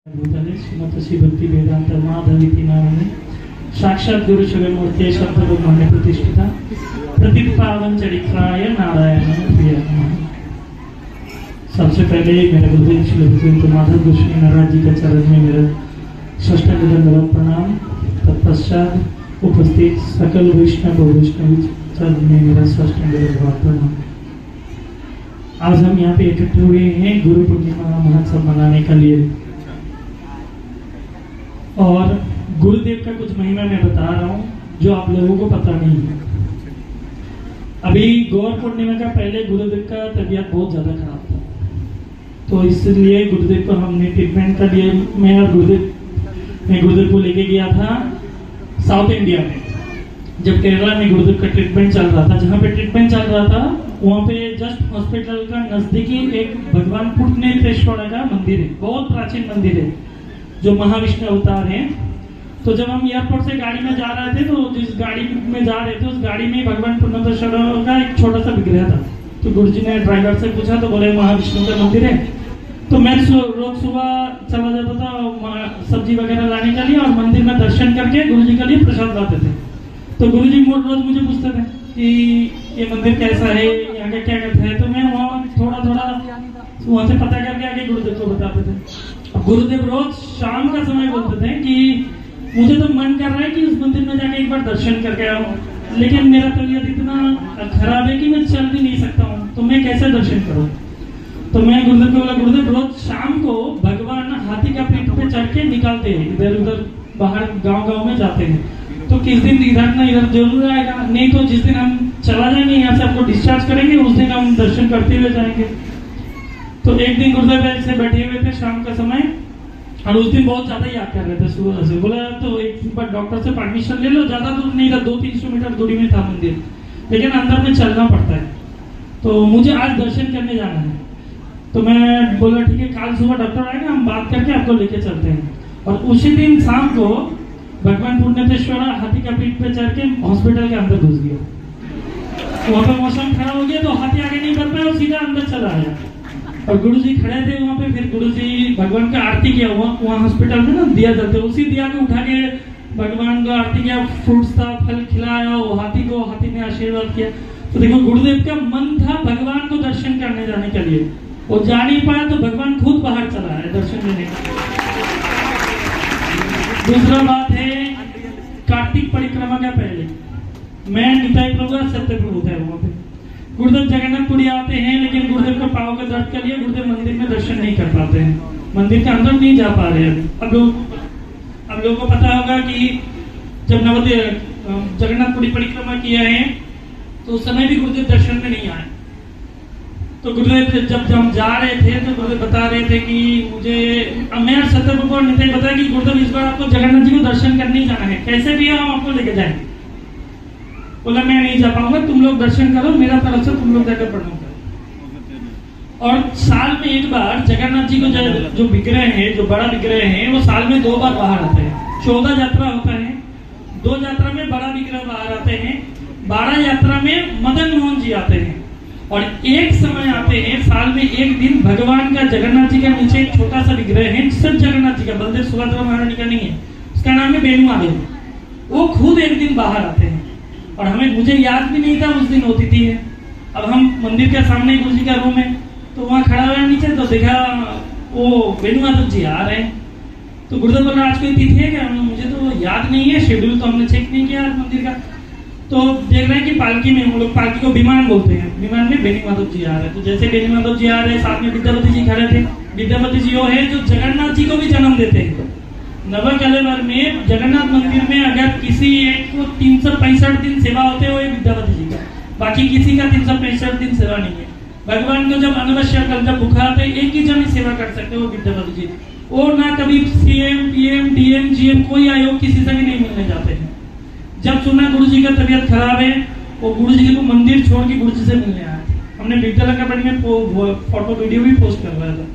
श्रीमत श्री भक्ति वेदांत माधवी नाम साक्षात गुरु शिवमूर्ति शब्द प्रतिष्ठिता प्रतिपावन चरित्राय नारायण प्रिय। सबसे पहले मेरे गुरुदेव श्री भक्ति माधव गोस्वामी महाराज जी के चरण में मेरा साष्टांग दंडवत प्रणाम। तत्पश्चात उपस्थित सकल वैष्णव चरण में मेरा साष्टांग दंडवत प्रणाम। आज हम यहाँ पे इकट्ठे हुए हैं गुरु पूर्णिमा महोत्सव मनाने के लिए और गुरुदेव का कुछ महिमा मैं बता रहा हूँ जो आप लोगों को पता नहीं है। अभी गौर पूर्णिमा का पहले गुरुदेव का तबीयत बहुत ज्यादा खराब था, तो इसलिए गुरुदेव को हमने ट्रीटमेंट का लिए मैं गुरुदेव को लेके गया था साउथ इंडिया में। जब केरला में गुरुदेव का ट्रीटमेंट चल रहा था, जहाँ पे ट्रीटमेंट चल रहा था वहाँ पे जस्ट हॉस्पिटल का नजदीकी एक भगवान पुटनेश्वर का मंदिर है, बहुत प्राचीन मंदिर है जो महाविष्णु अवतार हैं। तो जब हम एयरपोर्ट से गाड़ी में जा रहे थे तो जिस गाड़ी में जा रहे थे उस गाड़ी में भगवान पुटनेश्वर का एक छोटा सा विग्रह था। तो गुरुजी ने ड्राइवर से पूछा तो बोले महाविष्णु का मंदिर है। तो मैं रोज सुबह चला जाता था सब्जी वगैरह लाने के लिए और मंदिर में दर्शन करके गुरुजी के लिए प्रसाद लाते थे। तो गुरुजी रोज मुझे पूछते थे कि ये मंदिर कैसा है, यहाँ का क्या कहते हैं। तो मैं वहाँ थोड़ा वहाँ से पता करके आगे गुरुदेव को बताते थे। गुरुदेव रोज शाम का समय बोलते थे कि मुझे तो मन कर रहा है कि उस मंदिर में जाके एक बार दर्शन करके आऊँ, लेकिन मेरा तबीयत इतना खराब है कि मैं चल भी नहीं सकता हूँ, तो मैं कैसे दर्शन करूँ। तो मैं गुरुदेव को बोला गुरुदेव रोज शाम को भगवान हाथी का पीठ पे चढ़ के निकालते हैं, इधर उधर बाहर गाँव में जाते हैं। तो किस दिन इधर ना इधर जरूर आएगा, नहीं तो जिस दिन हम चला जाएंगे यहाँ से आपको डिस्चार्ज करेंगे उस दिन हम दर्शन करते हुए जाएंगे। तो एक दिन गुरुदेव ऐसे बैठे हुए थे शाम का समय और उस दिन बहुत ज्यादा याद कर रहे थे सुबह से। बोला तो एक बार डॉक्टर से परमिशन ले लो, ज्यादा दूर नहीं था, 200-300 मीटर दूरी में था मंदिर, लेकिन अंदर में चलना पड़ता है, तो मुझे आज दर्शन करने जाना है। तो मैं बोला ठीक है, कल सुबह डॉक्टर आएगा, हम बात करके आपको लेके चलते हैं। और उसी दिन शाम को भगवान पुटनेश्वर हाथी का पीठ पे चढ़ के हॉस्पिटल के अंदर घुस गया। वहाँ पे मौसम खराब हो गया तो हाथी आगे नहीं बढ़ पाया और सीधा अंदर चला आया। और गुरुजी खड़े थे वहाँ पे, फिर गुरुजी भगवान का आरती किया। वहाँ हॉस्पिटल में ना दिया जलते, उसी दिया को उठा के भगवान का आरती किया, फ्रूट्स था, फल खिलाया, वो हाथी ने आशीर्वाद किया। तो देखो गुरुदेव का मन था भगवान को दर्शन करने जाने के लिए, वो जा नहीं पाया तो भगवान खुद बाहर चला है दर्शन देने। दूसरा बात है कार्तिक परिक्रमा का पहले मैं निताई प्रभु सत्य प्रभु थे वहाँ पे। गुरुदेव जगन्नाथपुरी आते हैं, लेकिन गुरुदेव के पाँव के दर्द के लिए गुरुदेव मंदिर में दर्शन नहीं कर पाते हैं, मंदिर के अंदर नहीं जा पा रहे हैं। अब लोगों को पता होगा कि जब जगन्नाथपुरी परिक्रमा किया है तो उस समय भी गुरुदेव दर्शन में नहीं आए। तो गुरुदेव जब हम जा रहे थे तो गुरुदेव बता रहे थे कि मैं सत्य प्रभु और निताई बताया कि गुरुदेव इस बार आपको जगन्नाथ जी को दर्शन करने जाना है, कैसे भी हम आपको लेके जाएंगे। बोला मैं नहीं जा पाऊंगा, तुम लोग दर्शन करो, मेरा तरफ से तुम लोग जाकर पढ़ो। और साल में एक बार जगन्नाथ जी को जो विग्रह है, जो बड़ा विग्रह है, वो साल में 2 बार बाहर आते हैं। 14 यात्रा होता है, 2 यात्रा में बड़ा विग्रह बाहर आते हैं, 12 यात्रा में मदन मोहन जी आते हैं। और एक समय आते हैं साल में एक दिन भगवान का जगन्नाथ जी का नीचे एक छोटा सा विग्रह है, सिर्फ जगन्नाथ जी का, बलदेव सुभद्रा महारानी का नहीं है, उसका नाम है वेणुमाधव। वो खुद एक दिन बाहर आते हैं और मुझे याद भी नहीं था उस दिन होती थी। अब हम मंदिर के सामने गुरुजी का रूम है, तो वहाँ खड़ा हुआ नीचे, तो देखा वो वेणुमाधव जी आ रहे हैं। तो गुरुदेव बोला आज कोई तिथि है क्या? मुझे तो याद नहीं है, शेड्यूल तो हमने चेक नहीं किया मंदिर का। तो देख रहे हैं कि पालकी में, हम लोग पालकी को विमान बोलते हैं, विमान में वेणुमाधव जी आ रहे हैं। तो जैसे वेणुमाधव जी आ रहे हैं, साथ में विद्यापति जी खड़े थे। विद्यापति जी वो है जो जगन्नाथ जी को भी जन्म देते हैं। नवकलेवर में जगन्नाथ मंदिर में अगर किसी एक को 365 दिन सेवा होते हैं वो विद्यापति जी का, बाकी किसी का 365 दिन सेवा नहीं है। भगवान को जब अनवश्यक जब बुखार है एक ही जन सेवा कर सकते हैं, वो विद्यापति जी। वो ना कभी सीएम पीएम डीएम जीएम कोई आयोग किसी से भी नहीं मिलने जाते हैं। जब सुना गुरु जी का तबीयत खराब है, वो गुरु जी को मंदिर छोड़ के गुरु जी से मिलने आया। हमने विद्यालय अकादमी में फोटो वीडियो भी पोस्ट करवाया था।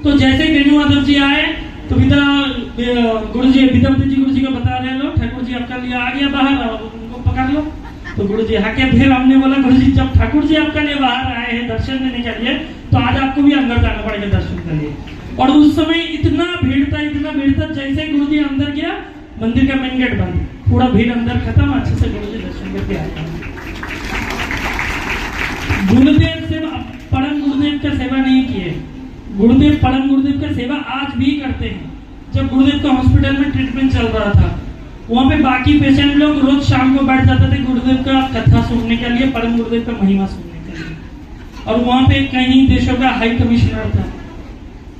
तो जैसे ही वेणुमाधव जी आए तो विद्यापति जी गुरु जी को बता रहे लो ठाकुर जी आपका लिए आ गया बाहर, उनको पकड़ लो। तो गुरु जी हाके, फिर हमने बोला गुरु जी जब ठाकुर जी आपका लिए बाहर आए हैं दर्शन देने के लिए, तो आज आपको भी अंदर जाना पड़ेगा दर्शन के लिए। और उस समय इतना मंदिर का मेन गेट बंद, पूरा भीड़ अंदर खत्म, अच्छे से गुरु जी दर्शन करके आए। गुरुदेव से परम गुरुदेव का सेवा नहीं किए, गुरुदेव परम गुरुदेव का सेवा आज भी करते हैं। जब गुरुदेव का हॉस्पिटल में ट्रीटमेंट चल रहा था, वहाँ पे बाकी पेशेंट लोग रोज शाम को बैठ जाते थे गुरुदेव का कथा सुनने के लिए, परम गुरुदेव का महिमा सुनने के लिए। और वहाँ पे कई देशों का हाई कमिश्नर था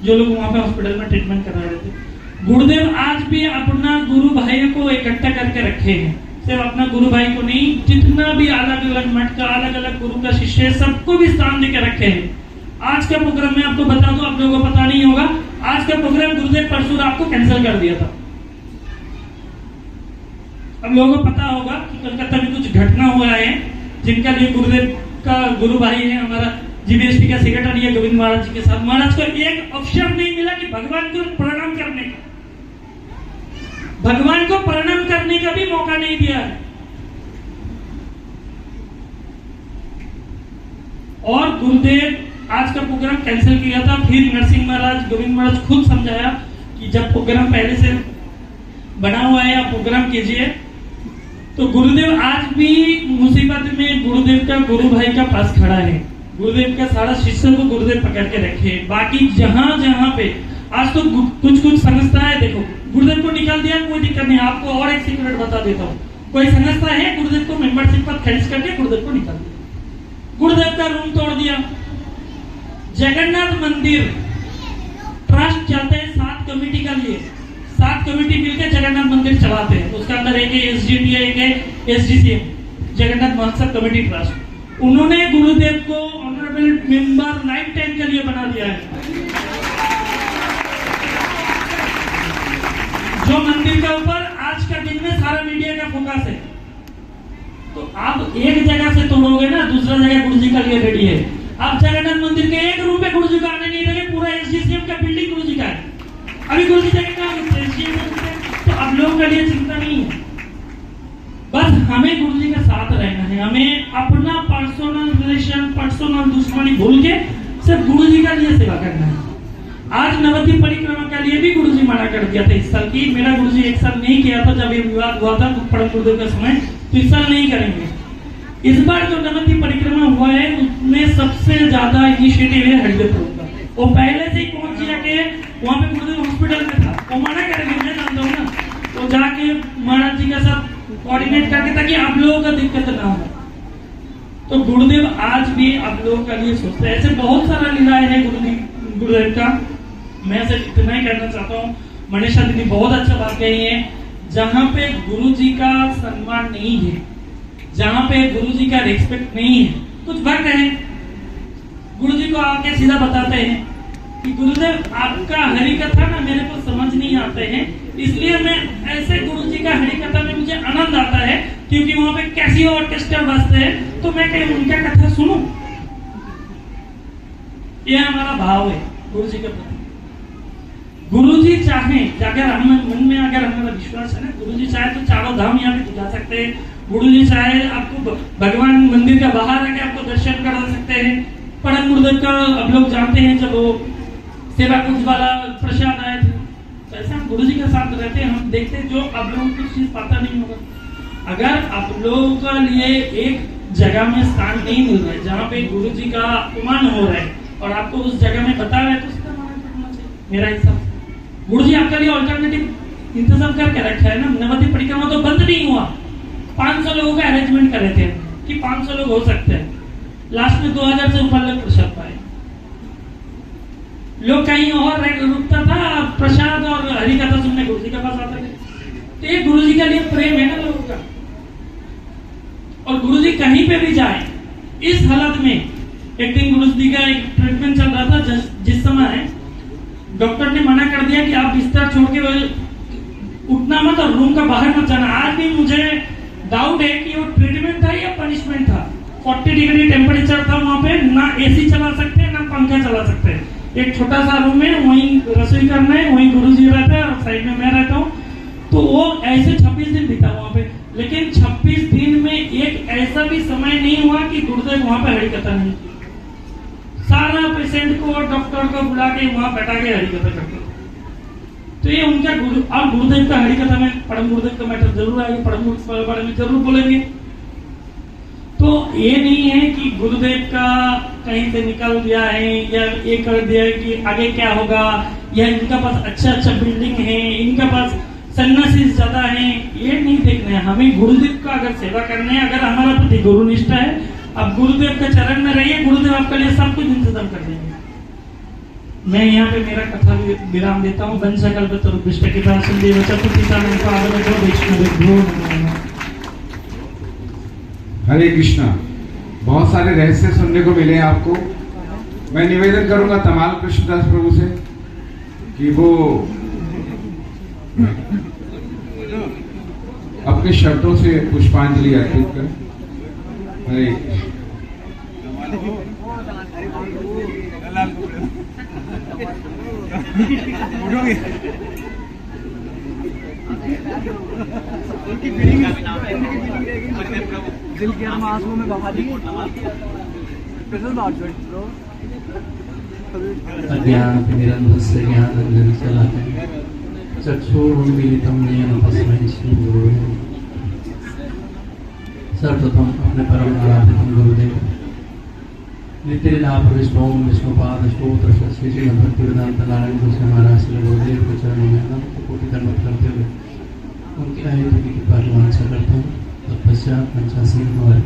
जो लोग वहाँ पे हॉस्पिटल में ट्रीटमेंट करा रहे थे। गुरुदेव आज भी अपना गुरु भाइयों को इकट्ठा करके रखे हैं, सिर्फ अपना गुरु भाई को नहीं, जितना भी अलग अलग मठ का अलग अलग गुरु का शिष्य है सबको भी स्थान देकर रखे हैं। आज का प्रोग्राम में आपको बता दूं, आप लोगों को पता नहीं होगा, आज का प्रोग्राम गुरुदेव परसों रात को कैंसिल कर दिया था। अब लोगों को पता होगा कि कलकत्ता में कुछ घटना हुआ है, जिनका लिए गुरुदेव का गुरु भाई है हमारा जीबीएसटी का सेक्रेटरी है गोविंद महाराज जी के साथ। महाराज को एक अवसर नहीं मिला कि भगवान को प्रणाम करने का, भगवान को प्रणाम करने का भी मौका नहीं दिया है। और गुरुदेव आज का प्रोग्राम कैंसिल किया था। फिर नरसिंह महाराज गोविंद महाराज खुद समझाया कि जब प्रोग्राम पहले से बना हुआ है आप प्रोग्राम कीजिए। तो गुरुदेव आज भी मुसीबत में गुरुदेव का गुरु भाई का पास खड़ा है, गुरुदेव का सारा शिष्य को गुरुदेव पकड़ के रखे। बाकी जहां जहां पे आज तो कुछ संस्थाएं देखो, गुरुदेव को निकाल दिया कोई दिक्कत नहीं। आपको और एक सीक्रेट बता देता हूँ, कोई संस्था है गुरुदेव को मेंबरशिप पर खरीद करके गुरुदेव को निकाल दिया, गुरुदेव का रूम तोड़ दिया। जगन्नाथ मंदिर ट्रस्ट चलते हैं 7 कमेटी का लिए, 7 कमेटी मिलकर जगन्नाथ मंदिर चलाते हैं। उसका अंदर एक है एसडीटी, एक है एसडीसीएम, जगन्नाथ महोत्सव कमेटी ट्रस्ट। उन्होंने गुरुदेव को ऑनरेबल मेंबर लाइफ टाइम के लिए बना दिया है। जो मंदिर के ऊपर आज का दिन में सारा मीडिया का फोकस है, तो आप एक जगह से तोड़ोगे ना, दूसरा जगह गुरु जी का लिए रेडी है। आप जगन्नाथ मंदिर के एक रूम पे गुरु जी का आने नहीं देंगे, पूरा एसडीसीएम का बिल्डिंग गुरु जी का है। अभी गुरु जी तो आप लोगों के लिए चिंता नहीं है, बस हमें गुरु जी के साथ रहना है। हमें अपना पर्सनल रिलेशन, पर्सनल दुश्मनी भूल के सिर्फ गुरु जी का लिए सेवा करना है। आज नवद्वीप परिक्रमा के लिए भी गुरु जी मना कर दिया था इस साल की। मेरा गुरु जी एक साल नहीं किया था जब ये विवाद हुआ था परम गुरुदेव का समय, तो इस साल नहीं करेंगे। इस बार जो नवद्वीप परिक्रमा हुआ है उसमें सबसे ज्यादा इनिशिएटिव है हरिदेव प्रभु का। वो पहले से ही पहुंच गया के वहाँ पे गुरुदेव हॉस्पिटल में था, वो मना करेंगे, मैं जानता हूँ ना, वो जाके महाराज जी के साथ कोऑर्डिनेट करके ताकि आप लोगों का दिक्कत ना हो। तो गुरुदेव आज भी आप लोगों का लिए सोचते हैं। ऐसे बहुत सारा लीलाएं है गुरुदेव का, मैं सिर्फ इतना ही कहना चाहता हूँ। मनीषा दीदी बहुत अच्छा बात कही है, जहाँ पे गुरु जी का सम्मान नहीं है, जहाँ पे गुरु जी का रिस्पेक्ट नहीं है, कुछ भक्त है गुरु जी को आके सीधा बताते हैं कि गुरुदेव आपका हरि कथा ना मेरे को समझ नहीं आते हैं, इसलिए मैं ऐसे गुरु जी का हरि कथा में मुझे आनंद आता है क्योंकि वहाँ पे कैसी ऑर्केस्ट्रा बजते हैं, तो मैं कहीं उनका कथा सुनूं। ये हमारा भाव है गुरु जी के प्रति। गुरु जी चाहे, अगर हम मन में अगर हमारा विश्वास है ना, गुरु जी चाहे तो चारों धाम यहाँ पे दिखा सकते हैं। गुरु जी चाहे आपको भगवान मंदिर का बाहर आके आपको दर्शन करा सकते हैं। परम गुरुदेव का अब लोग जानते हैं, जब वो सेवा कुंज वाला प्रसाद आए थे, तो ऐसा हम गुरु जी के साथ रहते हैं, हम देखते हैं जो आप लोगों को चीज पता नहीं होगा। अगर आप लोगों का लिए एक जगह में स्थान नहीं मिल रहा है जहाँ पे गुरु जी का अपमान हो रहा है और आपको उस जगह में बता रहे हैं, तो उसका मना करना चाहिए मेरा हिसाब से। गुरु जी आपके लिए ऑल्टरनेटिव इंतजाम करके रखा है ना। नवद्वीप परिक्रमा तो बंद नहीं हुआ, 500 लोगों का अरेंजमेंट कर रहे थे कि 500 लोग हो सकते हैं। लास्ट में 2000 से ऊपर लोग प्रसाद पाए। लोग कहीं और रुकता था प्रसाद और हरि कथा सुनने, गुरु जी के पास आते थे। तो ये गुरु जी के लिए प्रेम है ना लोगों का। और गुरु जी कहीं पे भी जाए, इस हालत में एक दिन गुरु जी का एक ट्रीटमेंट चल रहा था, जिस समय डॉक्टर ने मना कर दिया कि आप बिस्तर छोड़ के उठना मत और रूम का बाहर मत जाना। आज भी मुझे डाउट है कि वो ट्रीटमेंट था या पनिशमेंट था। 40 डिग्री टेम्परेचर था वहाँ पे, ना एसी चला सकते हैं ना पंखा चला सकते हैं। एक छोटा सा रूम है, वहीं रसोई करना है, वहीं गुरु जी रहते हैं और साइड में मैं रहता हूँ। तो वो ऐसे 26 दिन बीता वहाँ पे, लेकिन 26 दिन में एक ऐसा भी समय नहीं हुआ कि गुरुदेव वहाँ पे हरि कथा नहीं की। सारा पेशेंट को और डॉक्टर को बुला के वहाँ बैठा के हरि कथा करते। तो तो ये उनका गुरु और गुरुदेव का हरि कथा में परम गुरुदेव का मैटर जरूर आएगा, परम गुरुदेव के बारे में जरूर बोलेंगे। तो ये नहीं है कि गुरुदेव का कहीं से निकल दिया है या ये कर दिया है कि आगे क्या होगा, या इनका पास अच्छा बिल्डिंग है, इनका पास सन्यासी ज्यादा है, ये नहीं देखना है। हमें गुरुदेव का अगर सेवा करना है, अगर हमारा प्रति गुरु निष्ठा है, अब गुरुदेव के चरण में रहिए, गुरुदेव आपके लिए सब कुछ इंतजाम कर देंगे। मैं यहाँ पे मेरा कथा विराम देता हूँ। वंशकल्पतरुभ्यश्च कृपासिन्धुभ्यश्च पतितानां वैष्णवेभ्यो नमो नमः। हरे कृष्णा। बहुत सारे रहस्य सुनने को मिले आपको। मैं निवेदन करूंगा तमाल कृष्णदास प्रभु से कि वो अपने शब्दों से पुष्पांजलि अर्पित करें। हरे दिल के आंसुओं में बहा दी। अज्ञानतिमिरन्धस्य ज्ञानाञ्जनशलाकया चक्षुरुन्मीलितं येन तस्मै श्रीगुरुवे नमः। सर्वप्रथम अपने परम आराधित गुरुदेव नित्यलीलाप विष्णुपाद स्तोत्र श्री श्रीमद् भक्तिवेदांत नारायण गुरु महाराज श्री गुरुदेव के चरणों में अनंत कोटि दंडवत करते हुए उनकी आयु की कृपा की वांछा करता हूँ। तत्पश्चात पंचासीन हमारे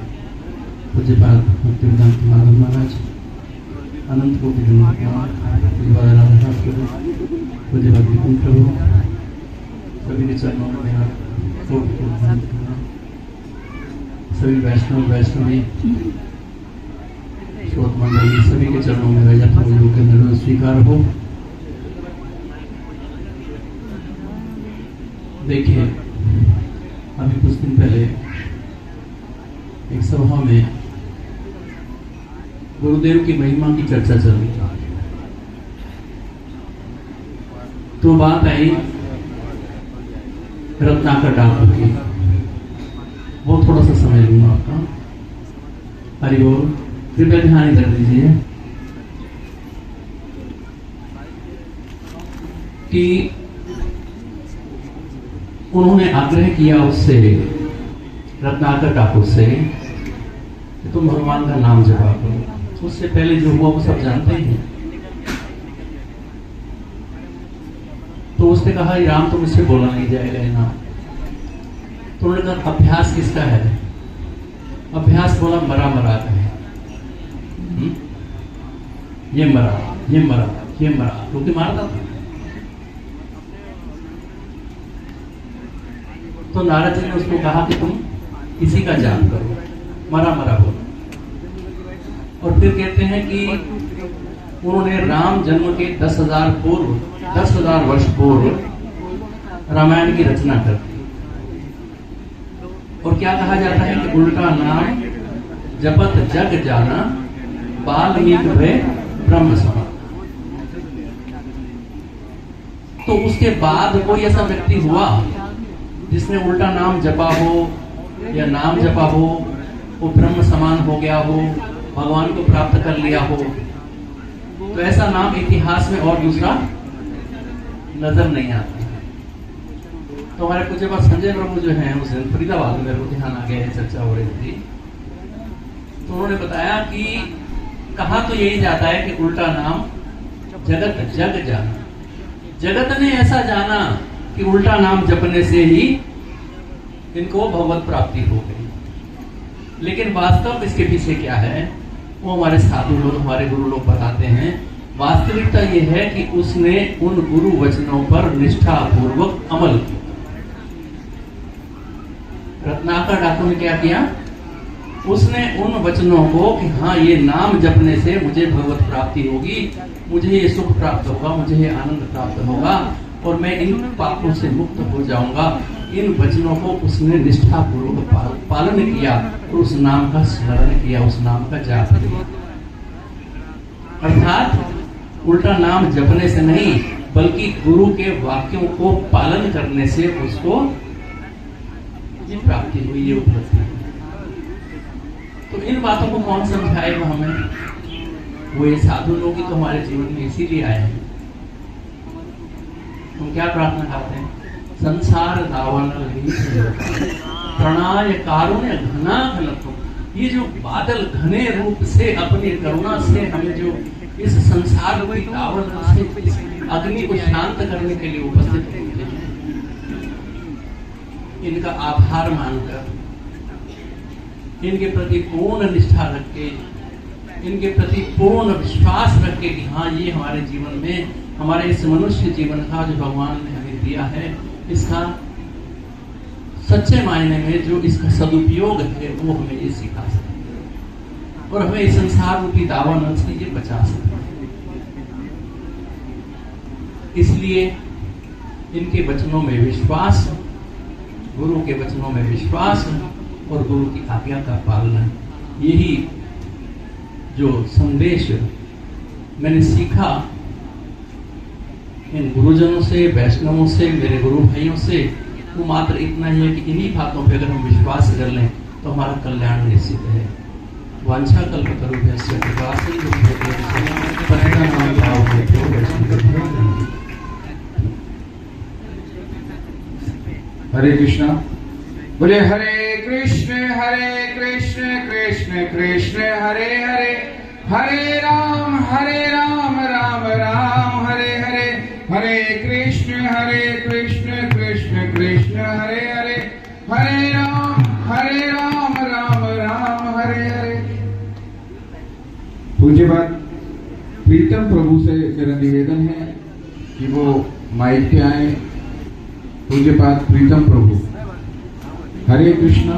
पूज्यपाद भक्तिवेदांत माधव महाराज अनंत कोटि पूज्यपाद विपुल प्रभु सभी के चरणों में मेरा कोटि कोटि सभी वैष्णवी श्रोत मंडली सभी के चरणों में रजत के निर्णय स्वीकार हो। देखिए, अभी कुछ दिन पहले एक सभा में गुरुदेव की महिमा की चर्चा चल रही थी, तो बात आई रत्नाकर डाकू की। वो थोड़ा सा समय लूंगा आपका। हरि बोल। कृपया ध्यान कर दीजिए कि उन्होंने आग्रह किया उससे, रत्नाकर ठाकुर से, कि तुम भगवान का नाम जपा करो। उससे पहले जो हुआ वो सब जानते हैं। तो उसने कहा राम तुम इससे बोला नहीं जाएगा ये नाम। तो उन्होंने कहा अभ्यास किसका है? अभ्यास बोला मरा मरा का है। ये मरा ये मरा ये मरा, क्योंकि मारता था। तो नारद जी ने उसको कहा कि तुम किसी का जाप करो, मरा मरा बोलो। और फिर कहते हैं कि उन्होंने राम जन्म के 10,000 वर्ष पूर्व रामायण की रचना कर दी। और क्या कहा जाता है कि उल्टा नाम जपत जग जाना, वाल्मीकि भय ब्रह्म समान। तो उसके बाद कोई ऐसा व्यक्ति हुआ जिसने उल्टा नाम जपा हो या नाम जपा हो, वो ब्रह्म समान हो गया हो, भगवान को प्राप्त कर लिया हो, तो ऐसा नाम इतिहास में और दूसरा नजर नहीं आता। तो हमारे कुछ बार संजय प्रभु जो हैं उस दिन फरीदाबाद में मेरे ध्यान आ गया, चर्चा हो रही थी। तो उन्होंने बताया कि कहा तो यही जाता है कि उल्टा नाम जगत जग जाना। जगत ने ऐसा जाना कि उल्टा नाम जपने से ही इनको भगवत प्राप्ति हो गई। लेकिन वास्तव इसके पीछे क्या है वो हमारे साधु लोग, हमारे गुरु लोग बताते हैं। वास्तविकता ये है कि उसने उन गुरु वचनों पर निष्ठा पूर्वक अमल किया। रत्नाकर डाकू ने क्या किया? उसने उन वचनों को कि हाँ ये नाम जपने से मुझे भगवत प्राप्ति होगी, मुझे ये सुख प्राप्त होगा, मुझे ये आनंद प्राप्त होगा और मैं इन पापों से मुक्त हो जाऊंगा, इन वचनों को उसने निष्ठा पूर्वक पालन किया और उस नाम का स्मरण किया, उस नाम का जाप किया। अर्थात उल्टा नाम जपने से नहीं बल्कि गुरु के वाक्यों को पालन करने से उसको ये प्राप्ति हुई, ये उपलब्धि। तो इन बातों को कौन समझाएगा हमें? वो ये साधु लोग ही तो हमारे जीवन में इसीलिए आए हैं। हम क्या प्रार्थना करते हैं? संसार दावन प्रणय कारुण्य घना घनत्व। ये जो बादल घने रूप से अपनी करुणा से हमें जो इस संसार रूपी दावन से अग्नि को शांत करने के लिए उपस्थित होते हैं, इनका आभार मानकर, इनके प्रति पूर्ण निष्ठा रख के, इनके प्रति पूर्ण विश्वास रख के कि हाँ, ये हमारे जीवन में, हमारे इस मनुष्य जीवन का जो भगवान ने हमें दिया है, इसका सच्चे मायने में जो इसका सदुपयोग है वो हमें ये सिखा सकते हैं और हमें इस संसार रूपी दावानल से ये बचा सकते हैं। इसलिए इनके वचनों में विश्वास, गुरु के वचनों में विश्वास और गुरु की आज्ञा का पालन, यही जो संदेश मैंने सीखा इन गुरुजनों से, वैष्णवों से, मेरे गुरु भाइयों से, वो मात्र इतना ही है कि इन्हीं बातों पे अगर हम विश्वास कर लें तो हमारा कल्याण निश्चित है। वांछा कल्पतरुभ्यश्च कृपा सिंधुभ्यो पतितानां पावनेभ्यो वैष्णवेभ्यो। हरे कृष्णा। बोले हरे कृष्ण कृष्ण कृष्ण हरे हरे, हरे राम राम राम हरे हरे, हरे कृष्ण कृष्ण कृष्ण हरे हरे, हरे राम राम राम हरे हरे। पूज्य बात प्रीतम प्रभु से मेरा निवेदन है कि वो माइक पे आए। पूज्य बात प्रीतम प्रभु। हरे कृष्णा।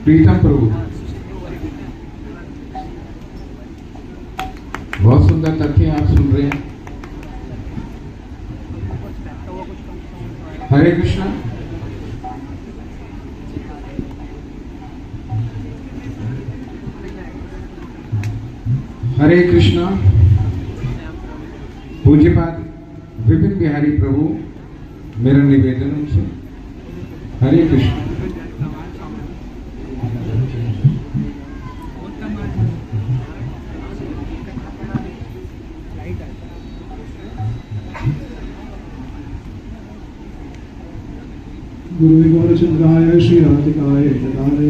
प्रीतम प्रभु, बहुत सुंदर तथ्य आप सुन रहे हैं। हरे कृष्णा। हरे कृष्णा। पूज्यपाद विपिन बिहारी प्रभु, मेरा निवेदन उनसे। हरे कृष्ण। गुरु गौरचंद्राय श्री राधिकाय तदारे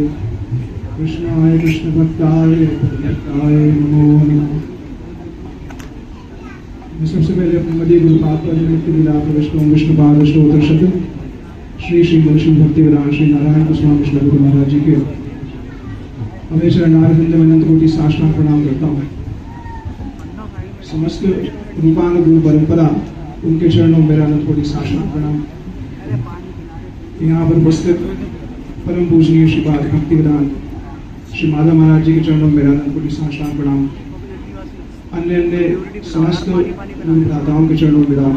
कृष्णाय कृष्ण भक्ताय नमो नमः। मैं सबसे पहले अपने मध्य गुरु पाद पर निमित्त विलाप विष्णुपाद स्तोत्र शब्द श्री श्री लक्ष्मी भक्ति विराम श्री नारायण गोस्वामी कृष्ण गुरु महाराज जी के हमें चरणारविंद में अनंत कोटि साष्टांग प्रणाम करता हूँ। समस्त रूपानुगुरु परंपरा, उनके चरणों में मेरा अनंत कोटि साष्टांग प्रणाम। यहाँ पर उपस्थित परम पूजनीय श्री पाद भक्ति विधान श्री माधव महाराज जी के चरणों में मेरा अनंत कोटि साष्टांग प्रणाम। अन्य समस्त गुरुदाताओं के चरणों में मेरा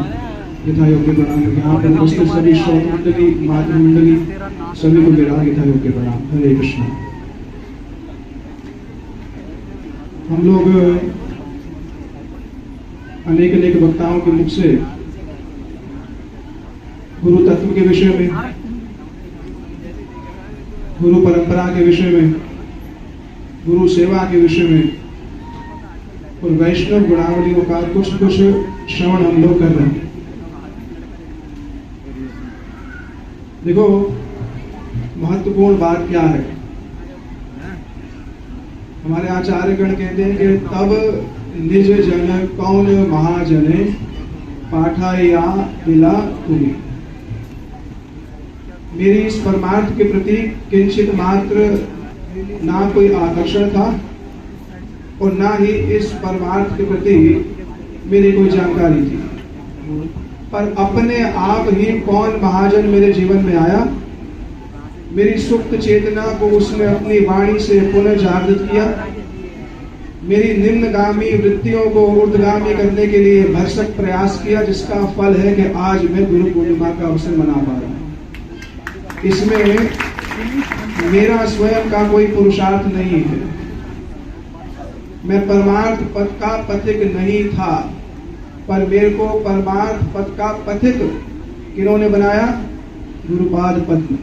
यथा योग्य प्रणाम। यहाँ पर उपस्थित सभी श्रोत मंडली, मातृ मंडली, सभी को मेरा यथा योग्य प्रणाम। हरे कृष्ण। हम लोग अनेक अनेक वक्ताओं के मुख से गुरु तत्व के विषय में, गुरु परंपरा के विषय में, गुरु सेवा के विषय में और वैष्णव गुणावलियों का कुछ श्रवण हम लोग कर रहे हैं। देखो, महत्वपूर्ण बात क्या है? हमारे आचार्यगण कहते हैं कि तब निज जन कौन महाजने पाठाया दिला तुम्हें। मेरी इस परमार्थ के प्रति किंचित मात्र ना कोई आकर्षण था और ना ही इस परमार्थ के प्रति मेरी कोई जानकारी थी, पर अपने आप ही कौन महाजन मेरे जीवन में आया, मेरी सुप्त चेतना को उसने अपनी वाणी से पुनः जागृत किया, मेरी निम्नगामी वृत्तियों को ऊर्ध्वगामी करने के लिए भरसक प्रयास किया, जिसका फल है कि आज मैं गुरु पूर्णिमा का अवसर मना पा रहा हूँ। इसमें मेरा स्वयं का कोई पुरुषार्थ नहीं है। मैं परमार्थ पथ का पथिक नहीं था, पर मेरे को परमार्थ पथ का पथिक किन्होंने बनाया? गुरुपाद पद्म।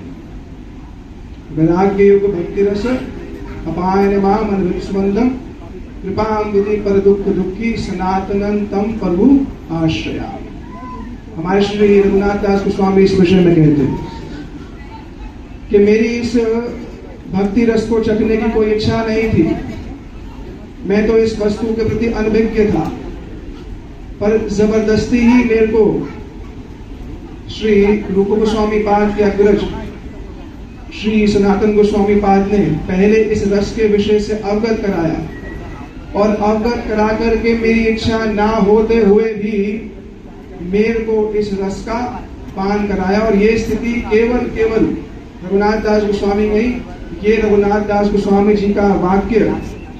वैराग्य युग भक्ति रस अपायन माम अनभिस्पंदम कृपाम विधि पर दुख दुखी सनातनं तम प्रभु आश्रया। हमारे श्री रघुनाथ दास गोस्वामी इस विषय में कहते हैं कि मेरी इस भक्ति रस को चखने की कोई इच्छा नहीं थी, मैं तो इस वस्तु के प्रति अनभिज्ञ था, पर जबरदस्ती ही मेरे को श्री रूप गोस्वामी पाद के अग्रज श्री सनातन गोस्वामी पाद ने पहले इस रस के विषय से अवगत कराया, और अवगत करा करके मेरी इच्छा ना होते हुए भी मेरे को इस रस का पान कराया। और ये स्थिति केवल रघुनाथ दास गोस्वामी नहीं, ये रघुनाथ दास गोस्वामी जी का वाक्य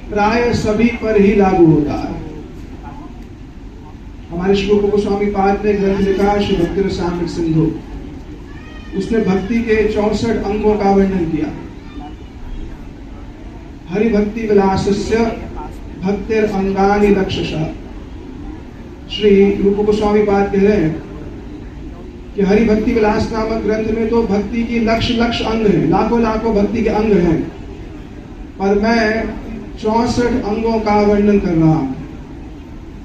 प्राय सभी पर ही लागू होता है। हमारे श्री रूप गोस्वामी पाद ने ग्रंथ लिखा श्री भक्ति रसामृत सिंधु, उसने भक्ति के 64 अंगों का वर्णन किया। हरि भक्ति विलासस्य भक्तिर अंगानि लक्षशः। श्री रूप गोस्वामी पाद कह रहे हैं कि हरि भक्ति विलास नामक ग्रंथ में तो भक्ति की लक्ष अंग हैं, लाखों भक्ति के अंग हैं, पर मैं 64 अंगों का वर्णन कर रहा हूं।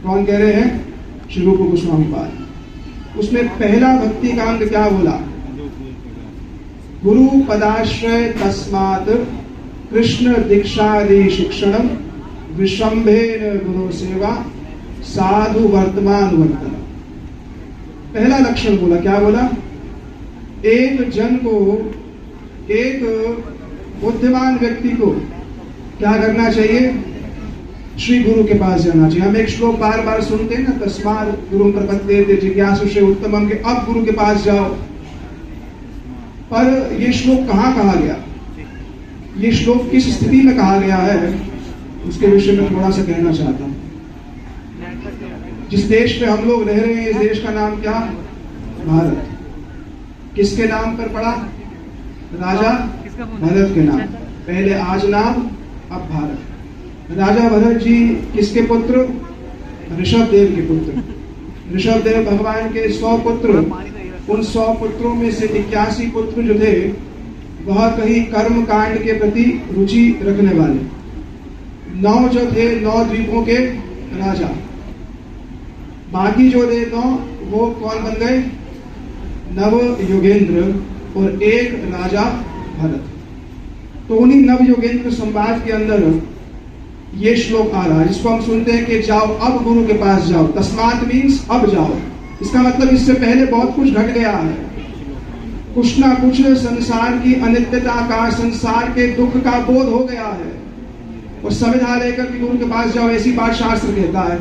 कौन कह रहे हैं? श्री रूप गोस्वामी पाद। उसमें पहला भक्ति का अंग क्या बोला? गुरु पदाश्रय तस्मात् कृष्ण दीक्षादि शिक्षणम विश्वम्भेन गुरु सेवा साधु वर्तमान वर्तन। पहला लक्षण बोला, क्या बोला? एक जन को, एक बुद्धिमान व्यक्ति को क्या करना चाहिए? श्री गुरु के पास जाना चाहिए। हम एक श्लोक बार बार सुनते हैं ना, तस्मात् गुरु प्रपद्येते जिज्ञासुषे उत्तमम, के अब गुरु के पास जाओ। पर ये श्लोक कहाँ कहा गया, ये श्लोक किस स्थिति में कहा गया है, उसके विषय में थोड़ा सा कहना चाहता हूं। जिस देश में हम लोग रह रहे हैं, इस देश का नाम क्या? भारत। किसके नाम पर पड़ा? राजा भरत के नाम। पहले आज नाम, अब भारत। राजा भरत जी किसके पुत्र? ऋषभ देव के पुत्र। ऋषभ देव भगवान के 100 पुत्र, उन 100 पुत्रों में से 81 पुत्र जो थे वह कहीं कर्म कांड के प्रति रुचि रखने वाले। 9 जो थे 9 द्वीपों के राजा, बाकी जो थे 9 वो कौन बन गए? नव योगेंद्र और एक राजा भरत। तो उन्हीं नव योगेंद्र संवाद के अंदर ये श्लोक आ रहा है, जिसको हम सुनते हैं कि जाओ अब गुरु के पास जाओ। तस्मात् मीन्स अब जाओ। इसका मतलब इससे पहले बहुत कुछ घट गया है, कुछ ना कुछ संसार की अनित्यता का, संसार के दुख का बोध हो गया है, और संविधा लेकर के गुरु के पास जाओ, ऐसी बात शास्त्र कहता है।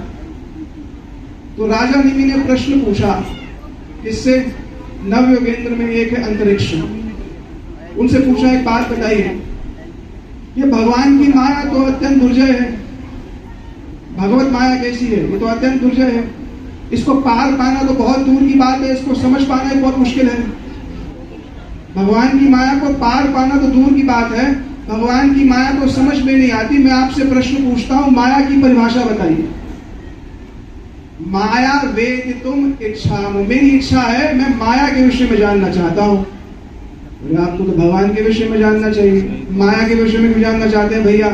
तो राजा निमि ने प्रश्न पूछा, इससे नव योगेंद्र में एक है अंतरिक्ष। उनसे पूछा, एक बात बताइए, ये भगवान की माया तो अत्यंत दुर्जय है, भगवत माया कैसी है? ये तो अत्यंत दुर्जय है, इसको पार पाना तो बहुत दूर की बात है, इसको समझ पाना ही बहुत मुश्किल है। भगवान की माया को पार पाना तो दूर की बात है, भगवान की माया को समझ में नहीं आती। मैं आपसे प्रश्न पूछता हूं, माया की परिभाषा बताइए। माया वेदितुम इच्छा, मेरी इच्छा है, मैं माया के विषय में जानना चाहता हूं। आपको तो भगवान के विषय में जानना चाहिए, माया के विषय में भी जानना चाहते हैं भैया।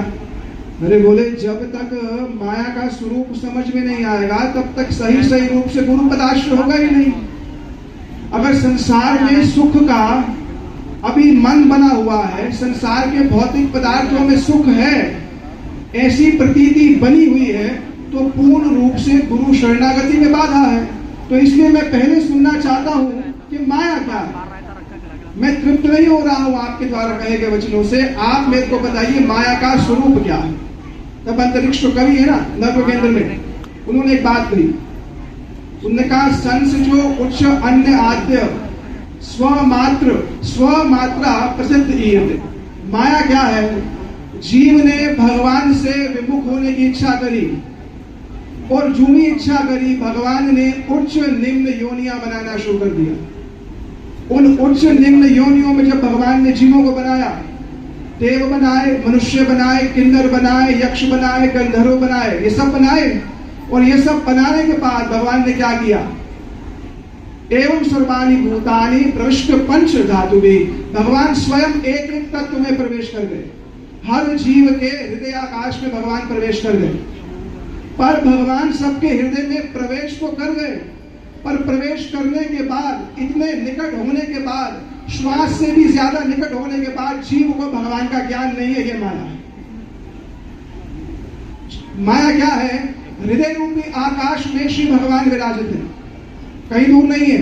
अरे बोले, जब तक माया का स्वरूप समझ में नहीं आएगा तब तक सही रूप से गुरु पदाश्रय होगा ही नहीं। अगर संसार में सुख का अभी मन बना हुआ है, संसार के भौतिक पदार्थों में सुख है, ऐसी प्रतीति बनी हुई है, तो पूर्ण रूप से गुरु शरणागति में बाधा है। तो इसलिए मैं पहले सुनना चाहता हूं कि माया क्या है। मैं तृप्त नहीं हो रहा हूं आपके द्वारा कहे गए वचनों से, आप मेरे को बताइए माया का स्वरूप क्या है। तब अंतरिक्ष तो कवि है ना, नव योगेंद्र में, उन्होंने एक बात कही, उन्होंने कहा, संस जो उच्च अन्य आद्य स्वमात्रा प्रसिद्ध ईयते। माया क्या है? जीव ने भगवान से विमुख होने की इच्छा करी, और जो ही इच्छा करी भगवान ने उच्च निम्न योनियां बनाना शुरू कर दिया। उन उच्च निम्न योनियों में जब भगवान ने जीवों को बनाया, देव बनाए, मनुष्य बनाए, किन्नर बनाए, यक्ष बनाए, गंधर्व बनाए, ये सब बनाए, और ये सब बनाने के बाद भगवान ने क्या किया? एवं सर्वाणि भूतानि प्रविष्ट पंच धातु भी, भगवान स्वयं एक एक तत्व में प्रवेश कर गए। हर जीव के हृदय आकाश में भगवान प्रवेश कर गए, पर भगवान सबके हृदय में प्रवेश तो कर गए, पर प्रवेश करने के बाद, इतने निकट होने के बाद, श्वास से भी ज्यादा निकट होने के बाद जीव को भगवान का ज्ञान नहीं है। ये माया है। माया क्या है? हृदय रूपी आकाश में श्री भगवान विराजित है, कहीं दूर नहीं है।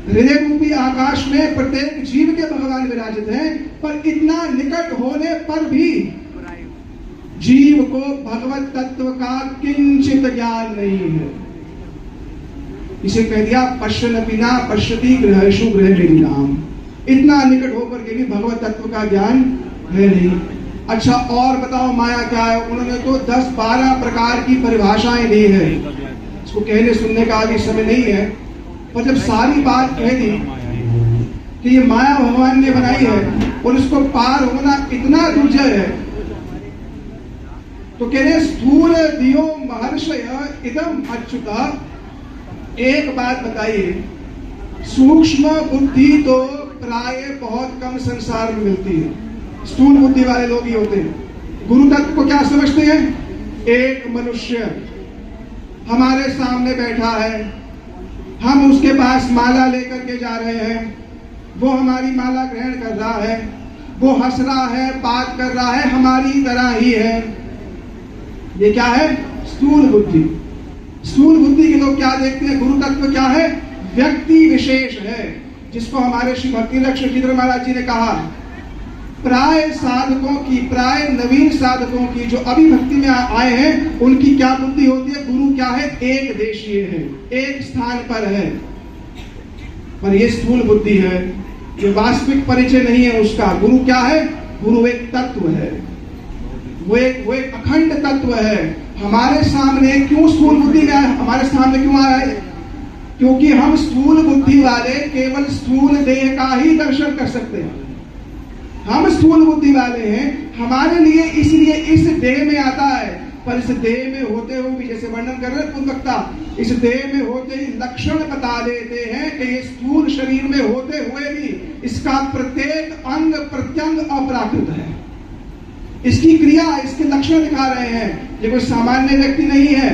हृदय रूपी आकाश में प्रत्येक जीव के भगवान विराजित हैं, पर इतना निकट होने पर भी जीव को भगवत तत्व का किंचित ज्ञान नहीं है। इसे कह दिया पश्यन बिना पश्यति गृहेषु गृह मेरी नाम। इतना निकट होकर के भी भगवत तत्व का ज्ञान है नहीं। अच्छा, और बताओ माया क्या है? उन्होंने तो 10-12 प्रकार की परिभाषाएं दी है। इसको कहने सुनने का अभी समय नहीं है, पर जब सारी बात कह दी कि ये माया भगवान ने बनाई है और इसको पार होना इतना दुर्जय है, तो कह रहे स्थूल दियो महर्षय इदम अच्युता। एक बात बताइए, सूक्ष्म बुद्धि तो प्राय बहुत कम संसार में मिलती है। स्थूल बुद्धि वाले लोग ही होते हैं। गुरु तत्व को क्या समझते हैं? एक मनुष्य हमारे सामने बैठा है, हम उसके पास माला लेकर के जा रहे हैं, वो हमारी माला ग्रहण कर रहा है, वो हंस रहा है, बात कर रहा है, हमारी तरह ही है। ये क्या है? स्थूल बुद्धि। स्थूल बुद्धि के लोग क्या देखते हैं? गुरु तत्व क्या है? व्यक्ति विशेष है, जिसको हमारे श्री भक्ति लक्ष्य चित्र महाराज जी ने कहा, प्राय साधकों की, प्राय नवीन साधकों की जो अभी भक्ति में आए हैं, उनकी क्या बुद्धि होती है? गुरु क्या है? एक देशीय है, एक स्थान पर है। पर ये स्थूल बुद्धि है, जो वास्तविक परिचय नहीं है उसका। गुरु क्या है? गुरु एक तत्व है, वो एक अखंड तत्व है। हमारे सामने क्यों स्थूल बुद्धि में हमारे सामने क्यों आया है? क्योंकि हम स्थूल बुद्धि वाले केवल स्थूल देह का ही दर्शन कर सकते हैं। हम स्थूल बुद्धि वाले हैं, हमारे लिए इसलिए इस देह में आता है, पर इस देह में होते हुए भी, जैसे वर्णन कर रहे हैं पूर्ववक्ता, इस देह में होते ही लक्षण बता देते हैं कि ये स्थूल शरीर में होते हुए भी इसका प्रत्येक अंग प्रत्यंग अपराकृत है। इसकी क्रिया, इसके लक्षण दिखा रहे हैं। ये कोई सामान्य व्यक्ति नहीं है।